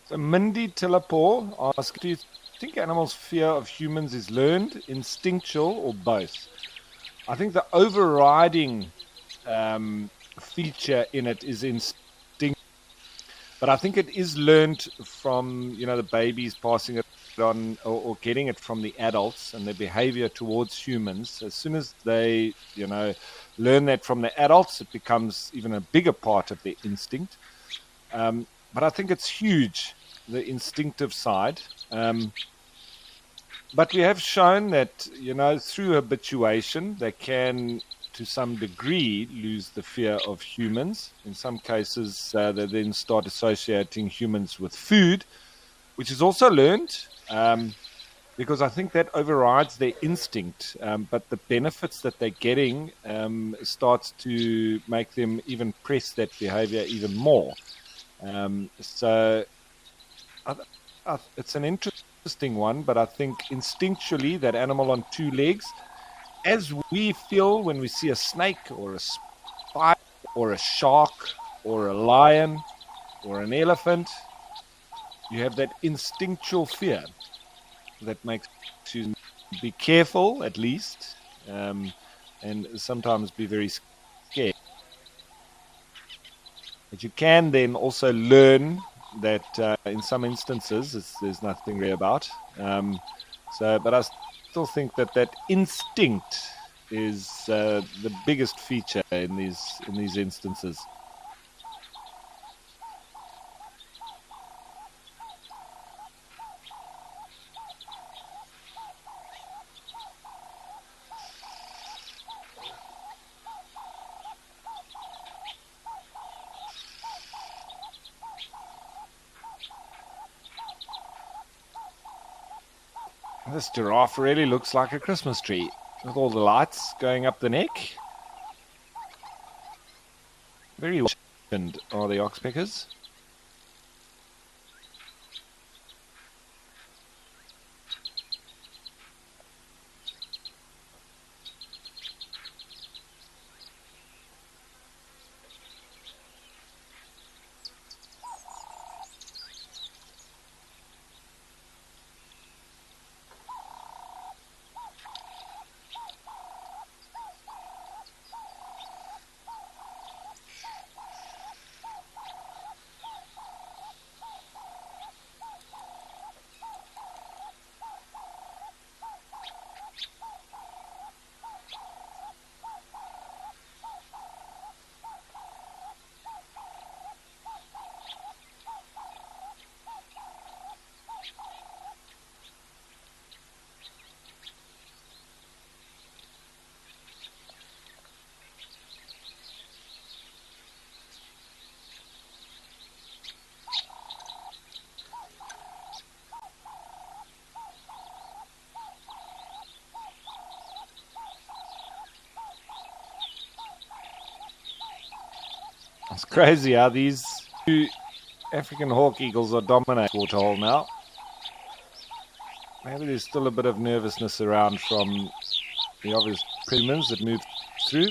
So Mindy Tillapore asks, do you think animals' fear of humans is learned, instinctual, or both? I think the overriding feature in it is instinct, but I think it is learned from the babies passing it on or getting it from the adults and their behavior towards humans. As soon as they learn that from the adults, it becomes even a bigger part of their instinct. But I think it's huge, the instinctive side. But we have shown that, through habituation, they can, to some degree, lose the fear of humans. In some cases, they then start associating humans with food, which is also learned, because I think that overrides their instinct. But the benefits that they're getting starts to make them even press that behavior even more. So it's an interesting one, but I think instinctually that animal on two legs, as we feel when we see a snake or a spider or a shark or a lion or an elephant, you have that instinctual fear that makes you be careful, at least, and sometimes be very scared. But you can then also learn that in some instances there's nothing really about. But I still think that instinct is the biggest feature in these instances. This giraffe really looks like a Christmas tree with all the lights going up the neck. Very well are the oxpeckers. It's crazy how these two African hawk eagles are dominating waterhole now. Maybe there's still a bit of nervousness around from the obvious predators that moved through.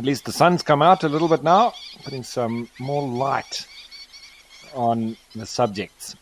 At least the sun's come out a little bit now, putting some more light on the subjects.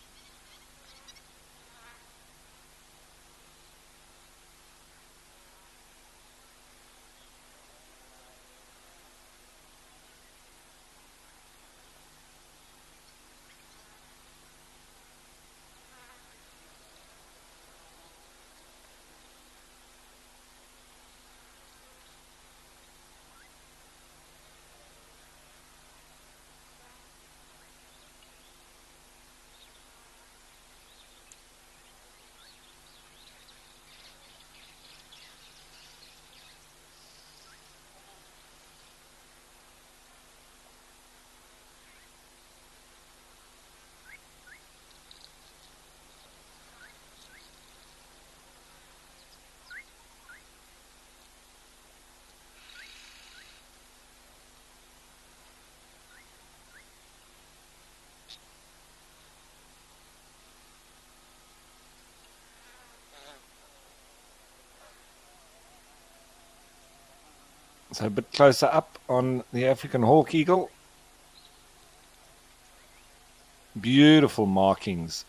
So a bit closer up on the African hawk eagle. Beautiful markings.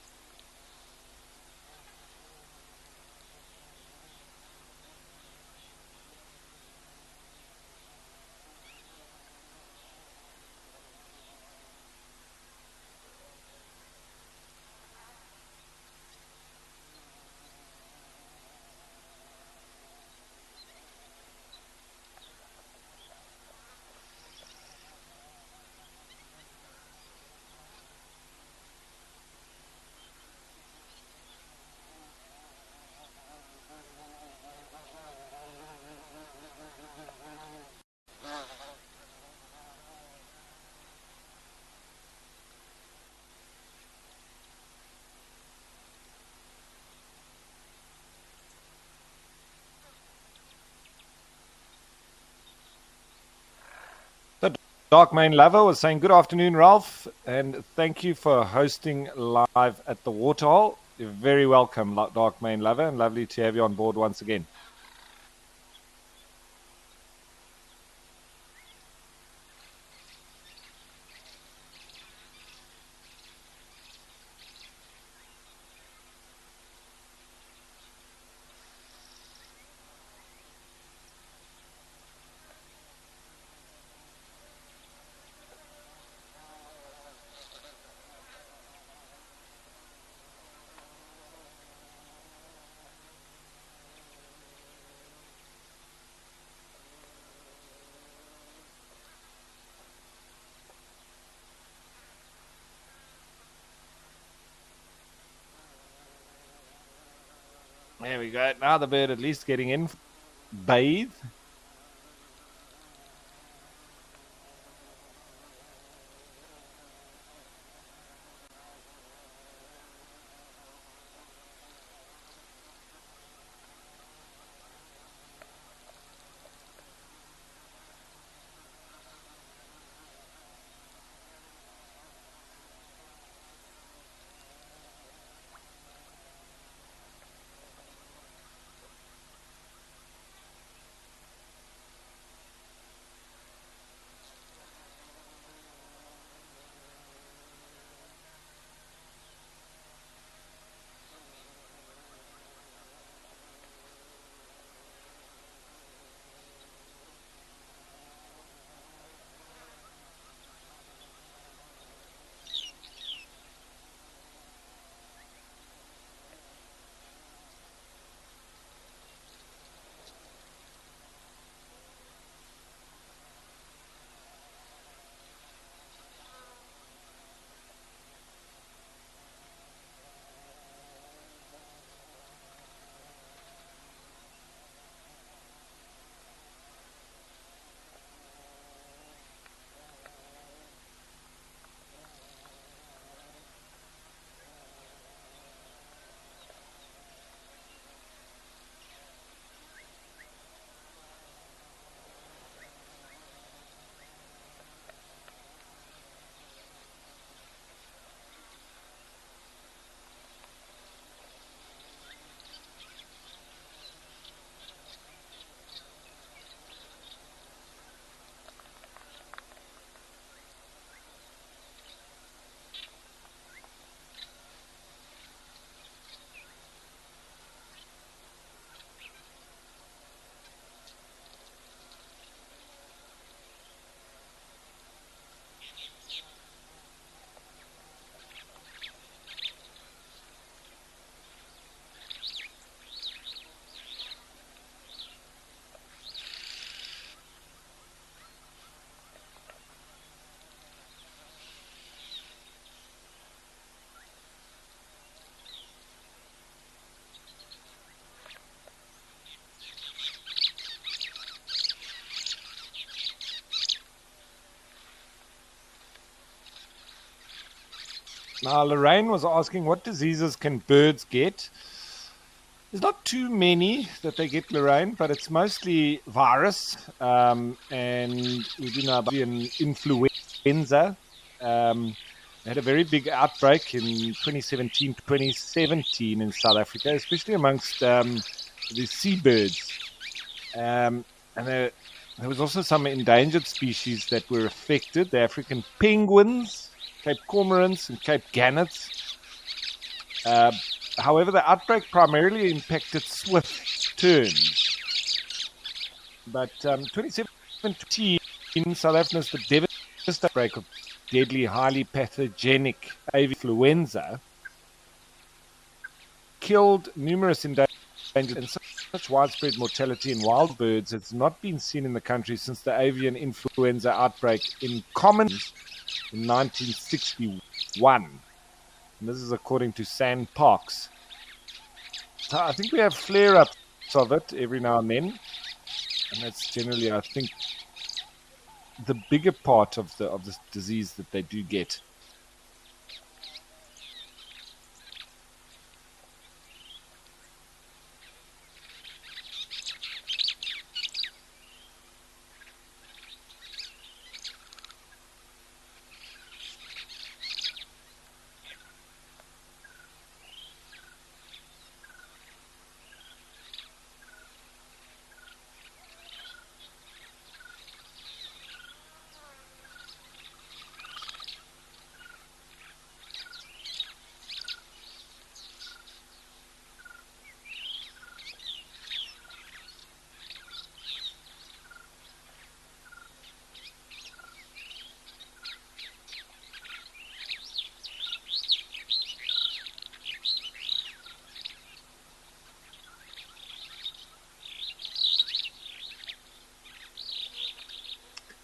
The Dark Main Lover was saying, good afternoon, Ralph, and thank you for hosting live at the Waterhole. You're very welcome, Dark Main Lover, and lovely to have you on board once again. There we go. Now the bird at least getting in. Bathe. Now, Lorraine was asking, what diseases can birds get? There's not too many that they get, Lorraine, but it's mostly virus. And we do know about an influenza. They had a very big outbreak in 2017 2017 in South Africa, especially amongst the seabirds. And there was also some endangered species that were affected. The African penguins, Cape cormorants, and Cape gannets. However, the outbreak primarily impacted swift terns. But 2017 in South Africa was the devastating outbreak of deadly, highly pathogenic avian influenza, killed numerous endangered and such widespread mortality in wild birds has not been seen in the country since the avian influenza outbreak in commons in 1961. And this is according to San Parks. So I think we have flare-ups of it every now and then. And that's generally, I think, the bigger part of this disease that they do get.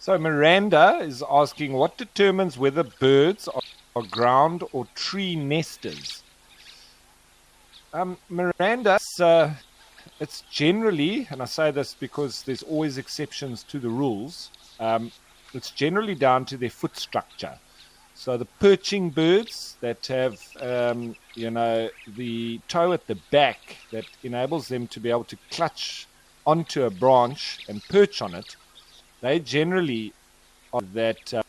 So Miranda is asking, what determines whether birds are ground or tree nesters? Miranda, it's generally, and I say this because there's always exceptions to the rules, it's generally down to their foot structure. So the perching birds that have, the toe at the back that enables them to be able to clutch onto a branch and perch on it, they generally are that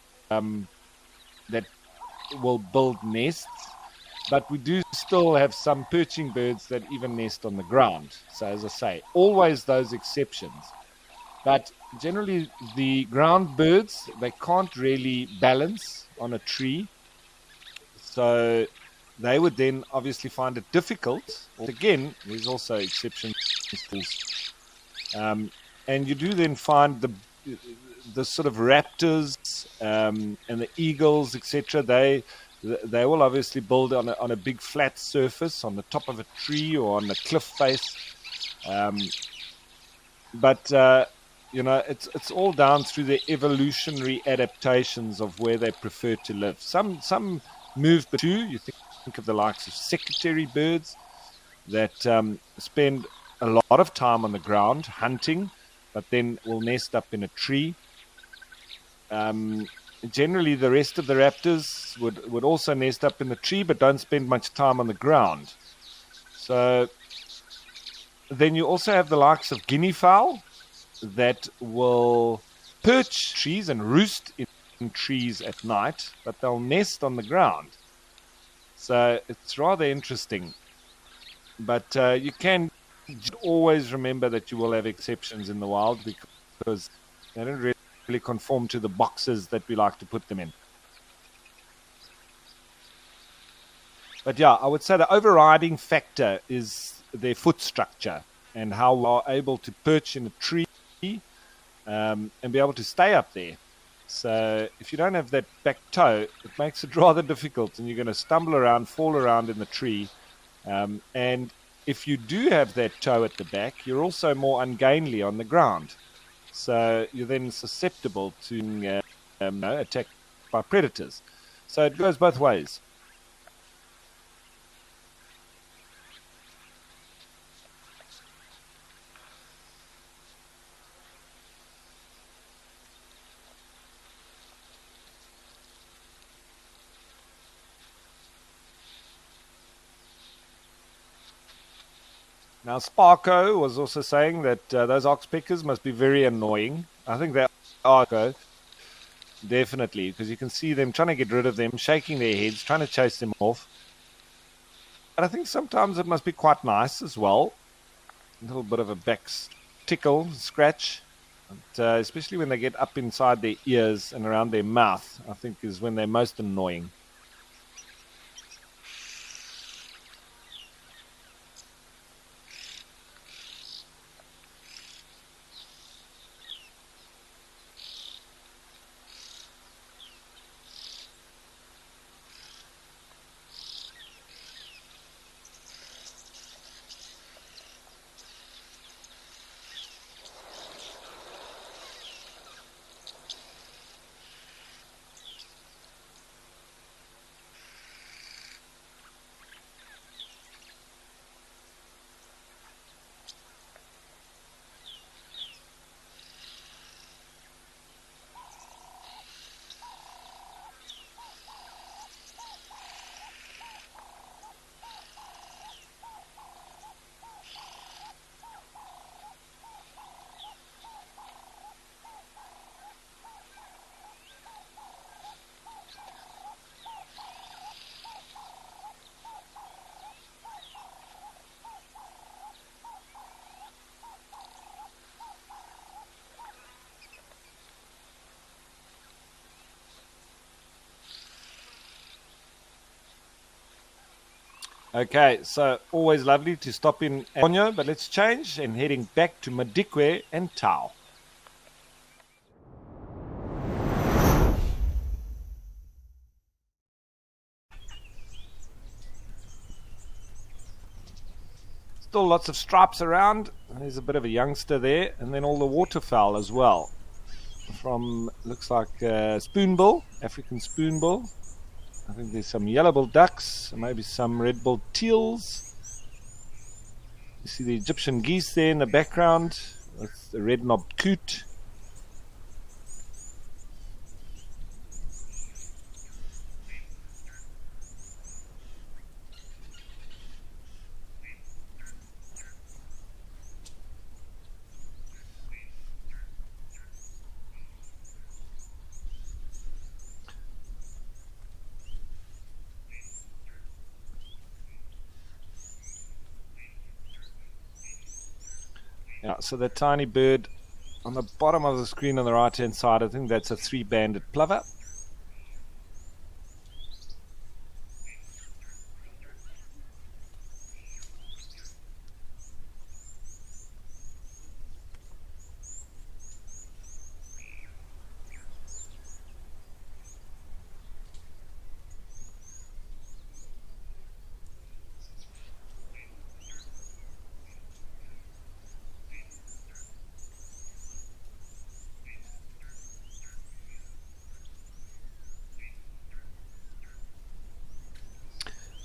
will build nests, but we do still have some perching birds that even nest on the ground. So as I say, always those exceptions. But generally, the ground birds, they can't really balance on a tree, so they would then obviously find it difficult. Again, there's also exceptions. And you do then find the sort of raptors and the eagles, etc. They will obviously build on a big flat surface on the top of a tree or on a cliff face. But it's all down through the evolutionary adaptations of where they prefer to live. Some move between. You think of the likes of secretary birds that spend a lot of time on the ground hunting, but then will nest up in a tree. Generally, the rest of the raptors would also nest up in the tree, but don't spend much time on the ground. So then you also have the likes of guinea fowl that will perch trees and roost in trees at night, but they'll nest on the ground. So it's rather interesting. But you can always remember that you will have exceptions in the wild because they don't really conform to the boxes that we like to put them in. But yeah, I would say the overriding factor is their foot structure and how we are able to perch in a tree and be able to stay up there. So if you don't have that back toe, it makes it rather difficult, and you're going to stumble around, fall around in the tree. And if you do have that toe at the back, you're also more ungainly on the ground. So you're then susceptible to attacked by predators. So it goes both ways. Now, Sparko was also saying that those oxpeckers must be very annoying. I think they are, definitely, because you can see them trying to get rid of them, shaking their heads, trying to chase them off. But I think sometimes it must be quite nice as well. A little bit of a back tickle, scratch, but, especially when they get up inside their ears and around their mouth, I think is when they're most annoying. Okay, so always lovely to stop in Ponyo, but let's change and heading back to Madikwe and Tau. Still lots of stripes around. There's a bit of a youngster there, and then all the waterfowl as well. From, looks like spoonbill, African spoonbill. I think there's some yellow-billed ducks, maybe some red-billed teals. You see the Egyptian geese there in the background with the red-knobbed coot. Yeah, so that tiny bird on the bottom of the screen on the right-hand side, I think that's a three-banded plover.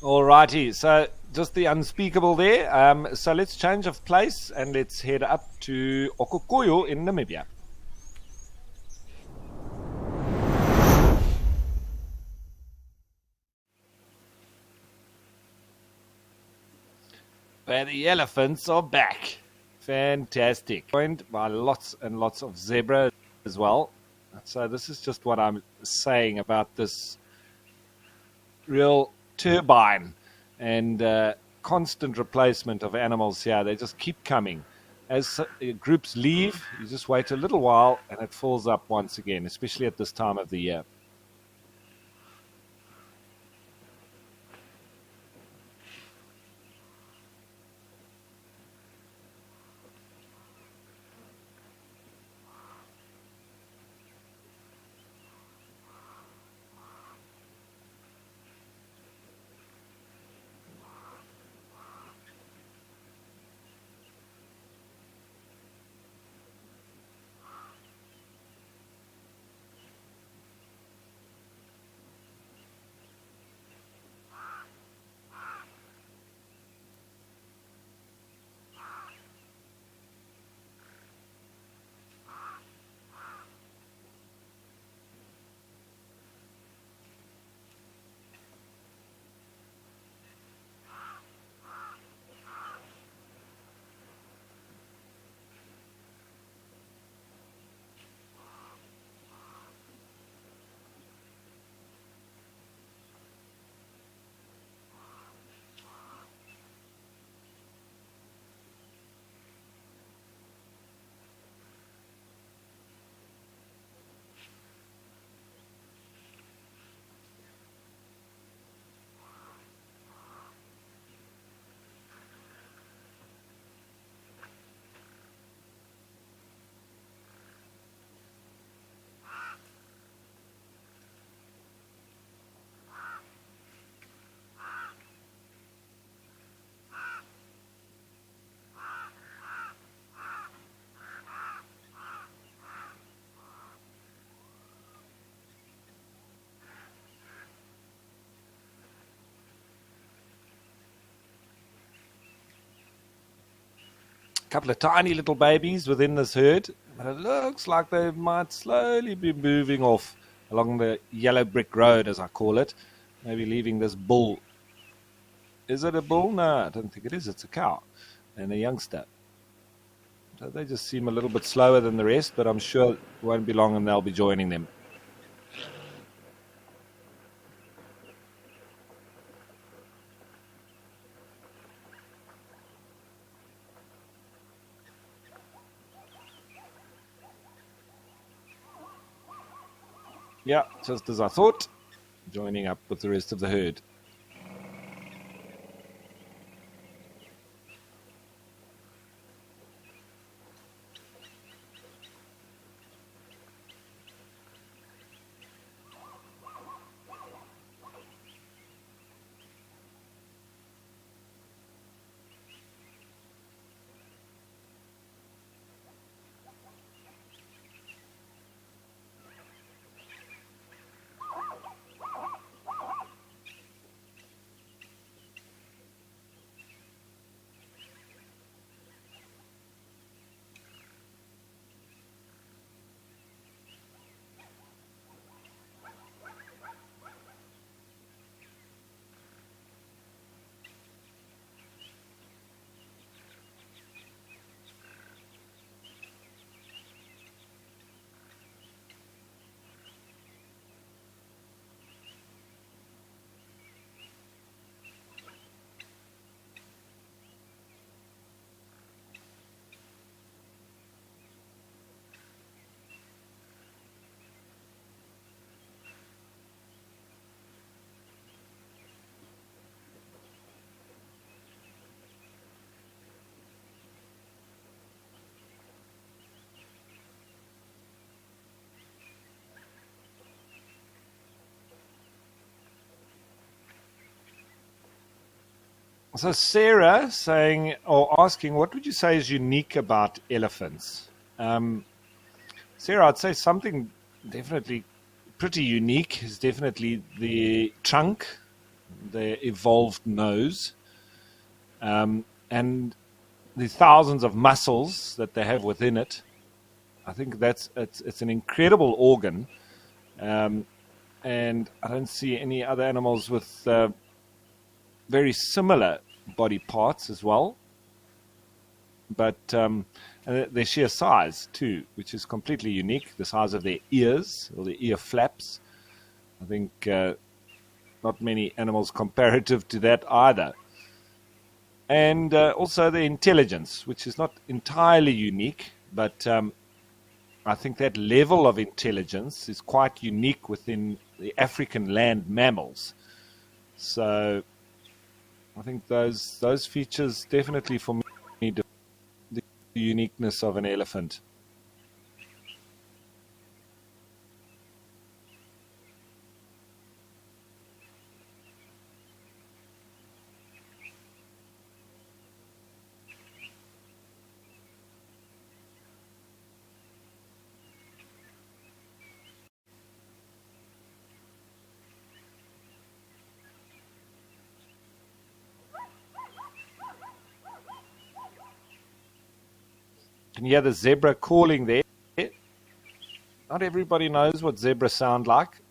Alrighty, so just the unspeakable there. So let's change of place and let's head up to Okokoyo in Namibia. Where the elephants are back. Fantastic. Joined by lots and lots of zebra as well. So this is just what I'm saying about this real turbine and constant replacement of animals here. They just keep coming. As groups leave, you just wait a little while and it fills up once again, especially at this time of the year. couple of tiny little babies within this herd, but it looks like they might slowly be moving off along the yellow brick road, as I call it, maybe leaving this bull. Is it a bull? No, I don't think it is. It's a cow and a youngster. So they just seem a little bit slower than the rest, but I'm sure it won't be long and they'll be joining them. Yeah, just as I thought, joining up with the rest of the herd. So Sarah saying or asking, what would you say is unique about elephants? Sarah, I'd say something definitely pretty unique is definitely the trunk, the evolved nose, and the thousands of muscles that they have within it. I think it's an incredible organ, and I don't see any other animals with very similar body parts as well, but their sheer size too, which is completely unique. The size of their ears or the ear flaps. I think not many animals comparative to that either. And also the intelligence, which is not entirely unique, but I think that level of intelligence is quite unique within the African land mammals. So I think those features definitely for me the uniqueness of an elephant. Can you hear the zebra calling there? Not everybody knows what zebra sound like.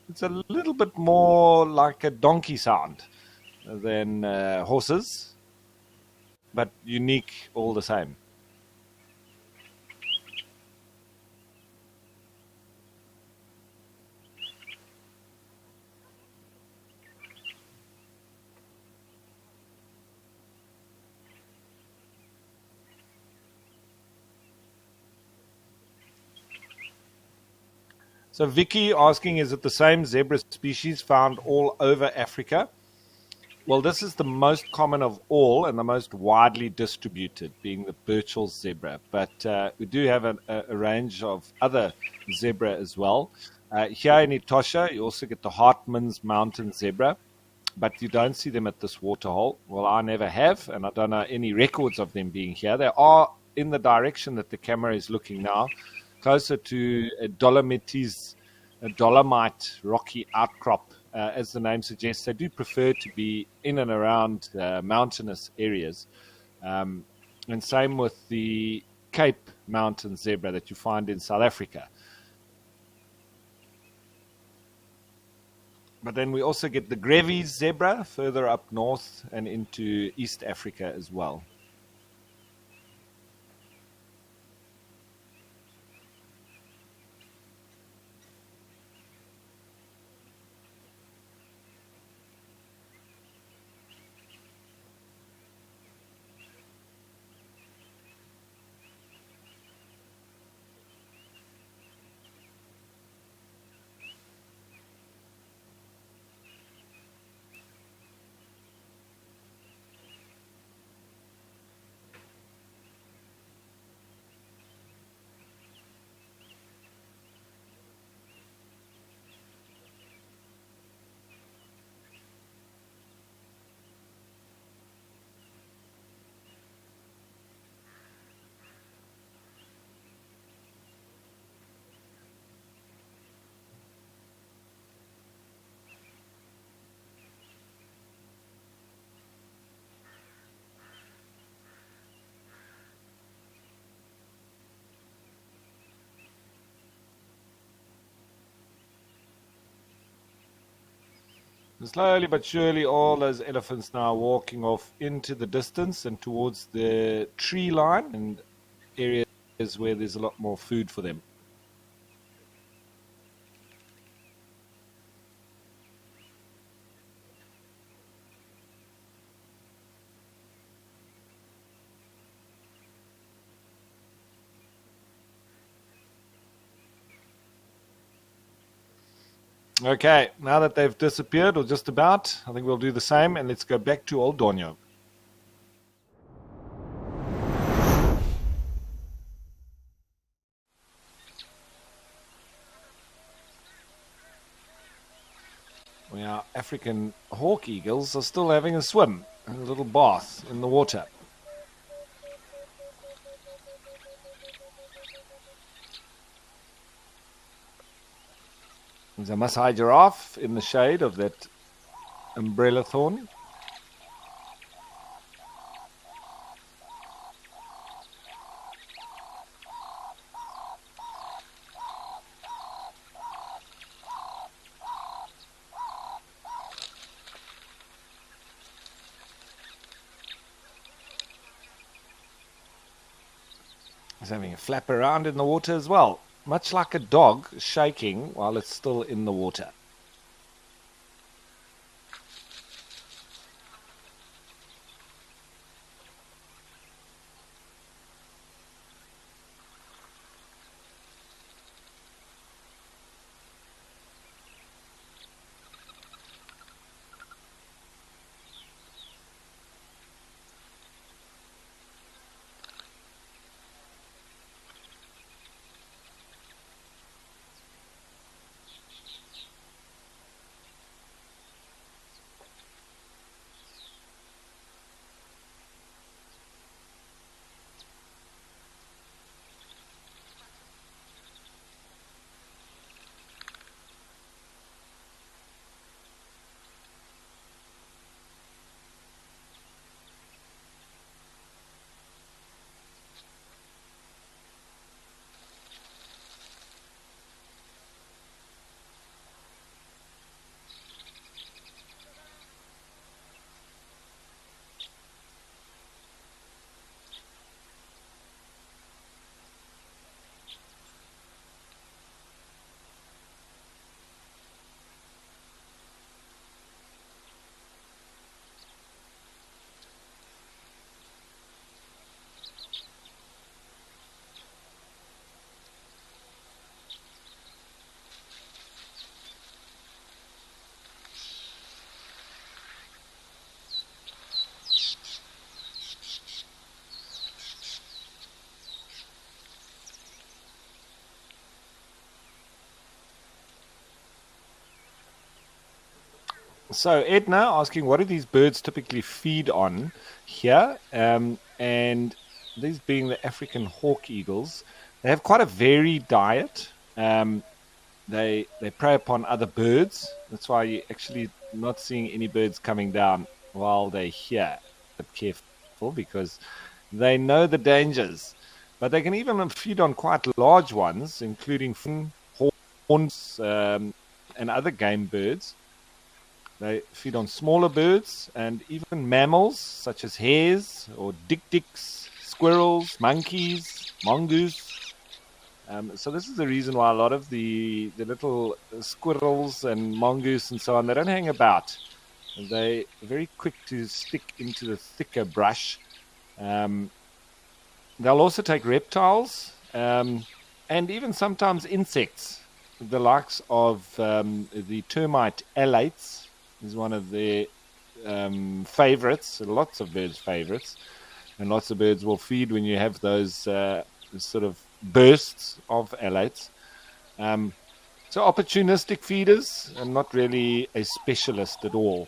It's a little bit more like a donkey sound than horses, but unique all the same. So Vicky asking, is it the same zebra species found all over Africa? Well, this is the most common of all and the most widely distributed, being the Birchall's zebra. But we do have a range of other zebra as well. Here in Etosha, you also get the Hartman's mountain zebra, but you don't see them at this waterhole. Well, I never have, and I don't know any records of them being here. They are in the direction that the camera is looking now, closer to a dolomite rocky outcrop. As the name suggests, they do prefer to be in and around mountainous areas. And same with the Cape Mountain zebra that you find in South Africa. But then we also get the Grevy's zebra further up north and into East Africa as well. Slowly but surely, all those elephants now are walking off into the distance and towards the tree line and areas where there's a lot more food for them. Okay, now that they've disappeared, or just about, I think we'll do the same, and let's go back to Old Donyo. Our African hawk eagles are still having a swim, a little bath in the water. There's a Maasai giraffe in the shade of that umbrella thorn. It's having a flap around in the water as well, much like a dog shaking while it's still in the water. So Edna asking, what do these birds typically feed on here? And these being the African hawk eagles, they have quite a varied diet. They prey upon other birds. That's why you're actually not seeing any birds coming down while they're here. But careful, because They know the dangers, but they can even feed on quite large ones, including horns and other game birds. They feed on smaller birds and even mammals such as hares or dik-diks, squirrels, monkeys, mongoose. So this is the reason why a lot of the little squirrels and mongoose and so on, they don't hang about. They're very quick to stick into the thicker brush. Um, they'll also take reptiles and even sometimes insects. The likes of the termite alates is one of their favorites, lots of birds' favorites. And lots of birds will feed when you have those sort of bursts of alates. Um, so opportunistic feeders and not really a specialist at all.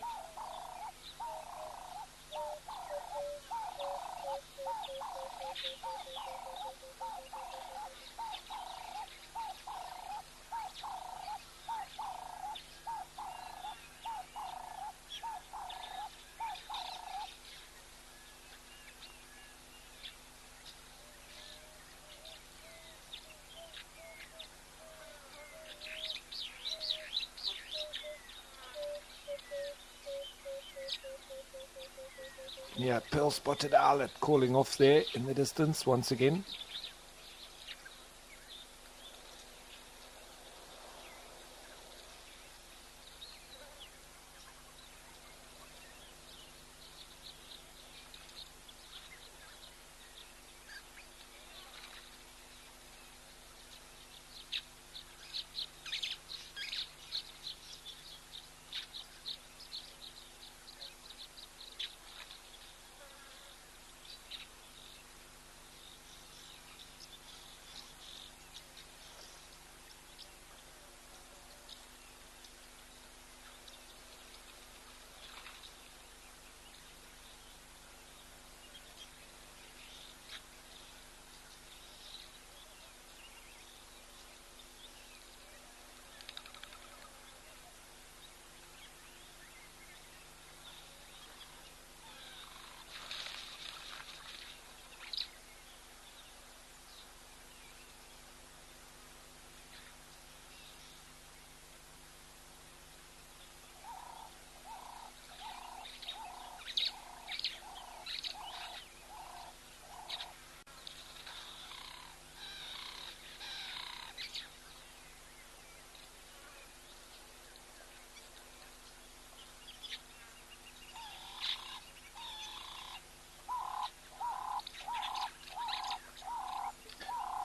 Yeah, pearl spotted owlet calling off there in the distance once again.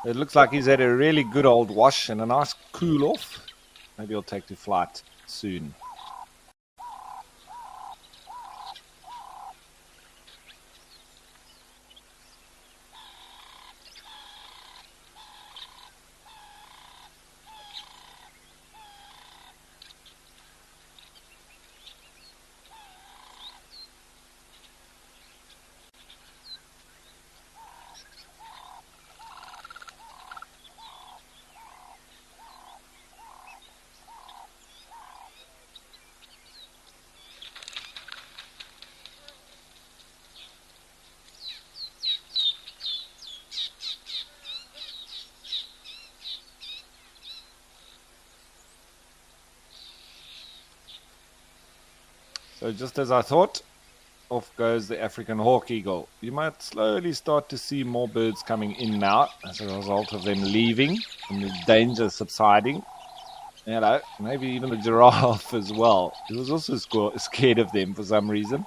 It looks like he's had a really good old wash and a nice cool off. Maybe he'll take to flight soon. So just as I thought, off goes the African hawk eagle. You might slowly start to see more birds coming in now as a result of them leaving and the danger subsiding. You know, maybe even the giraffe as well. He was also scared of them for some reason.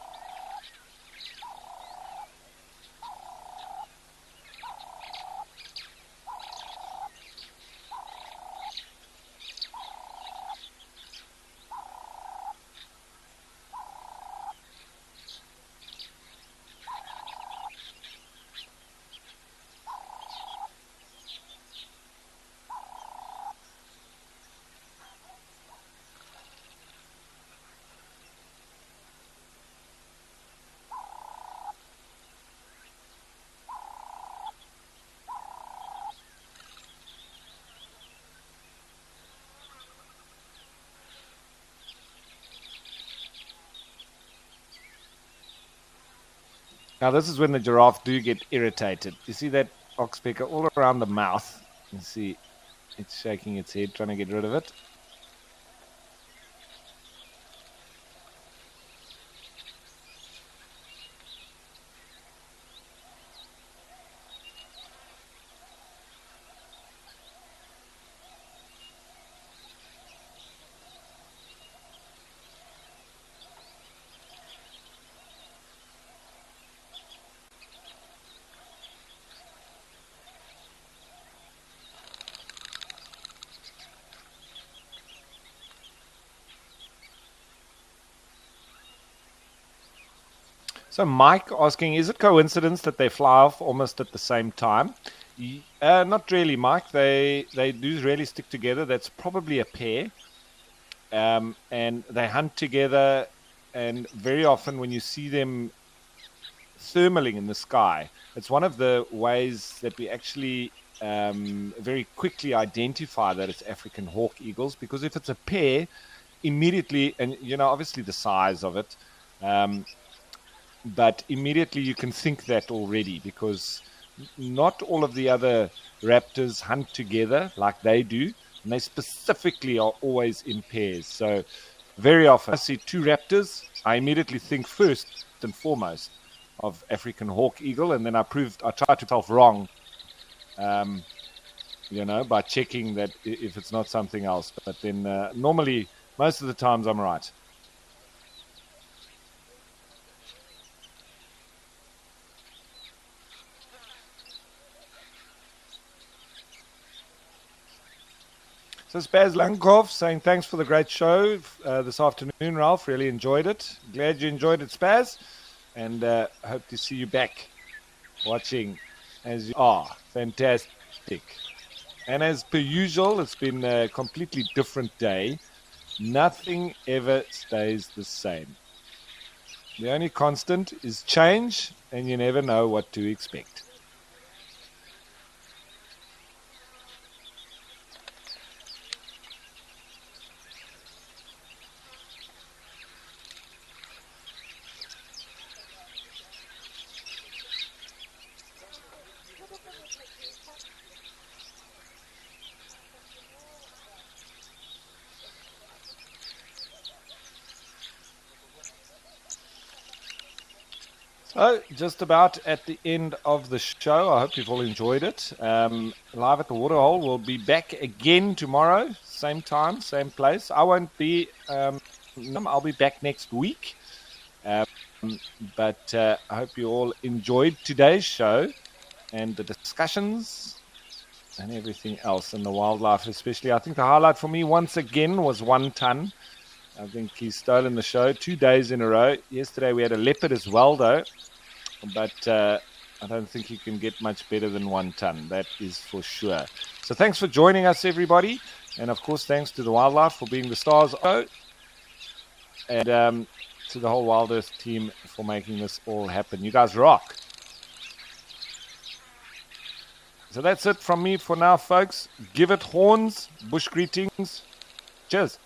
Now, this is when the giraffe do get irritated. You see that oxpecker all around the mouth. You see it's shaking its head, trying to get rid of it. So Mike asking, is it coincidence that they fly off almost at the same time? Not really, Mike. They do really stick together. That's probably a pair, and they hunt together. And very often, when you see them thermaling in the sky, it's one of the ways that we actually very quickly identify that it's African hawk eagles. Because if it's a pair, immediately, and obviously the size of it. But immediately you can think that already, because not all of the other raptors hunt together like they do, and they specifically are always in pairs. So very often I see two raptors, I immediately think first and foremost of African hawk eagle, and then I try to myself wrong, by checking that if it's not something else. But then normally, most of the times I'm right. So Spaz Lankov saying, thanks for the great show this afternoon, Ralph. Really enjoyed it. Glad you enjoyed it, Spaz. And hope to see you back watching as you are. Fantastic. And as per usual, it's been a completely different day. Nothing ever stays the same. The only constant is change, and you never know what to expect. So, just about at the end of the show. I hope you've all enjoyed it. Live at the Waterhole. We'll be back again tomorrow, same time, same place. I won't be. I'll be back next week. But I hope you all enjoyed today's show and the discussions and everything else, and the wildlife especially. I think the highlight for me once again was 1 ton. I think he's stolen the show 2 days in a row. Yesterday we had a leopard as well, though. But I don't think you can get much better than 1 ton. That is for sure. So thanks for joining us, everybody. And, of course, thanks to the wildlife for being the stars. And to the whole Wild Earth team for making this all happen. You guys rock. So that's it from me for now, folks. Give it horns. Bush greetings. Cheers.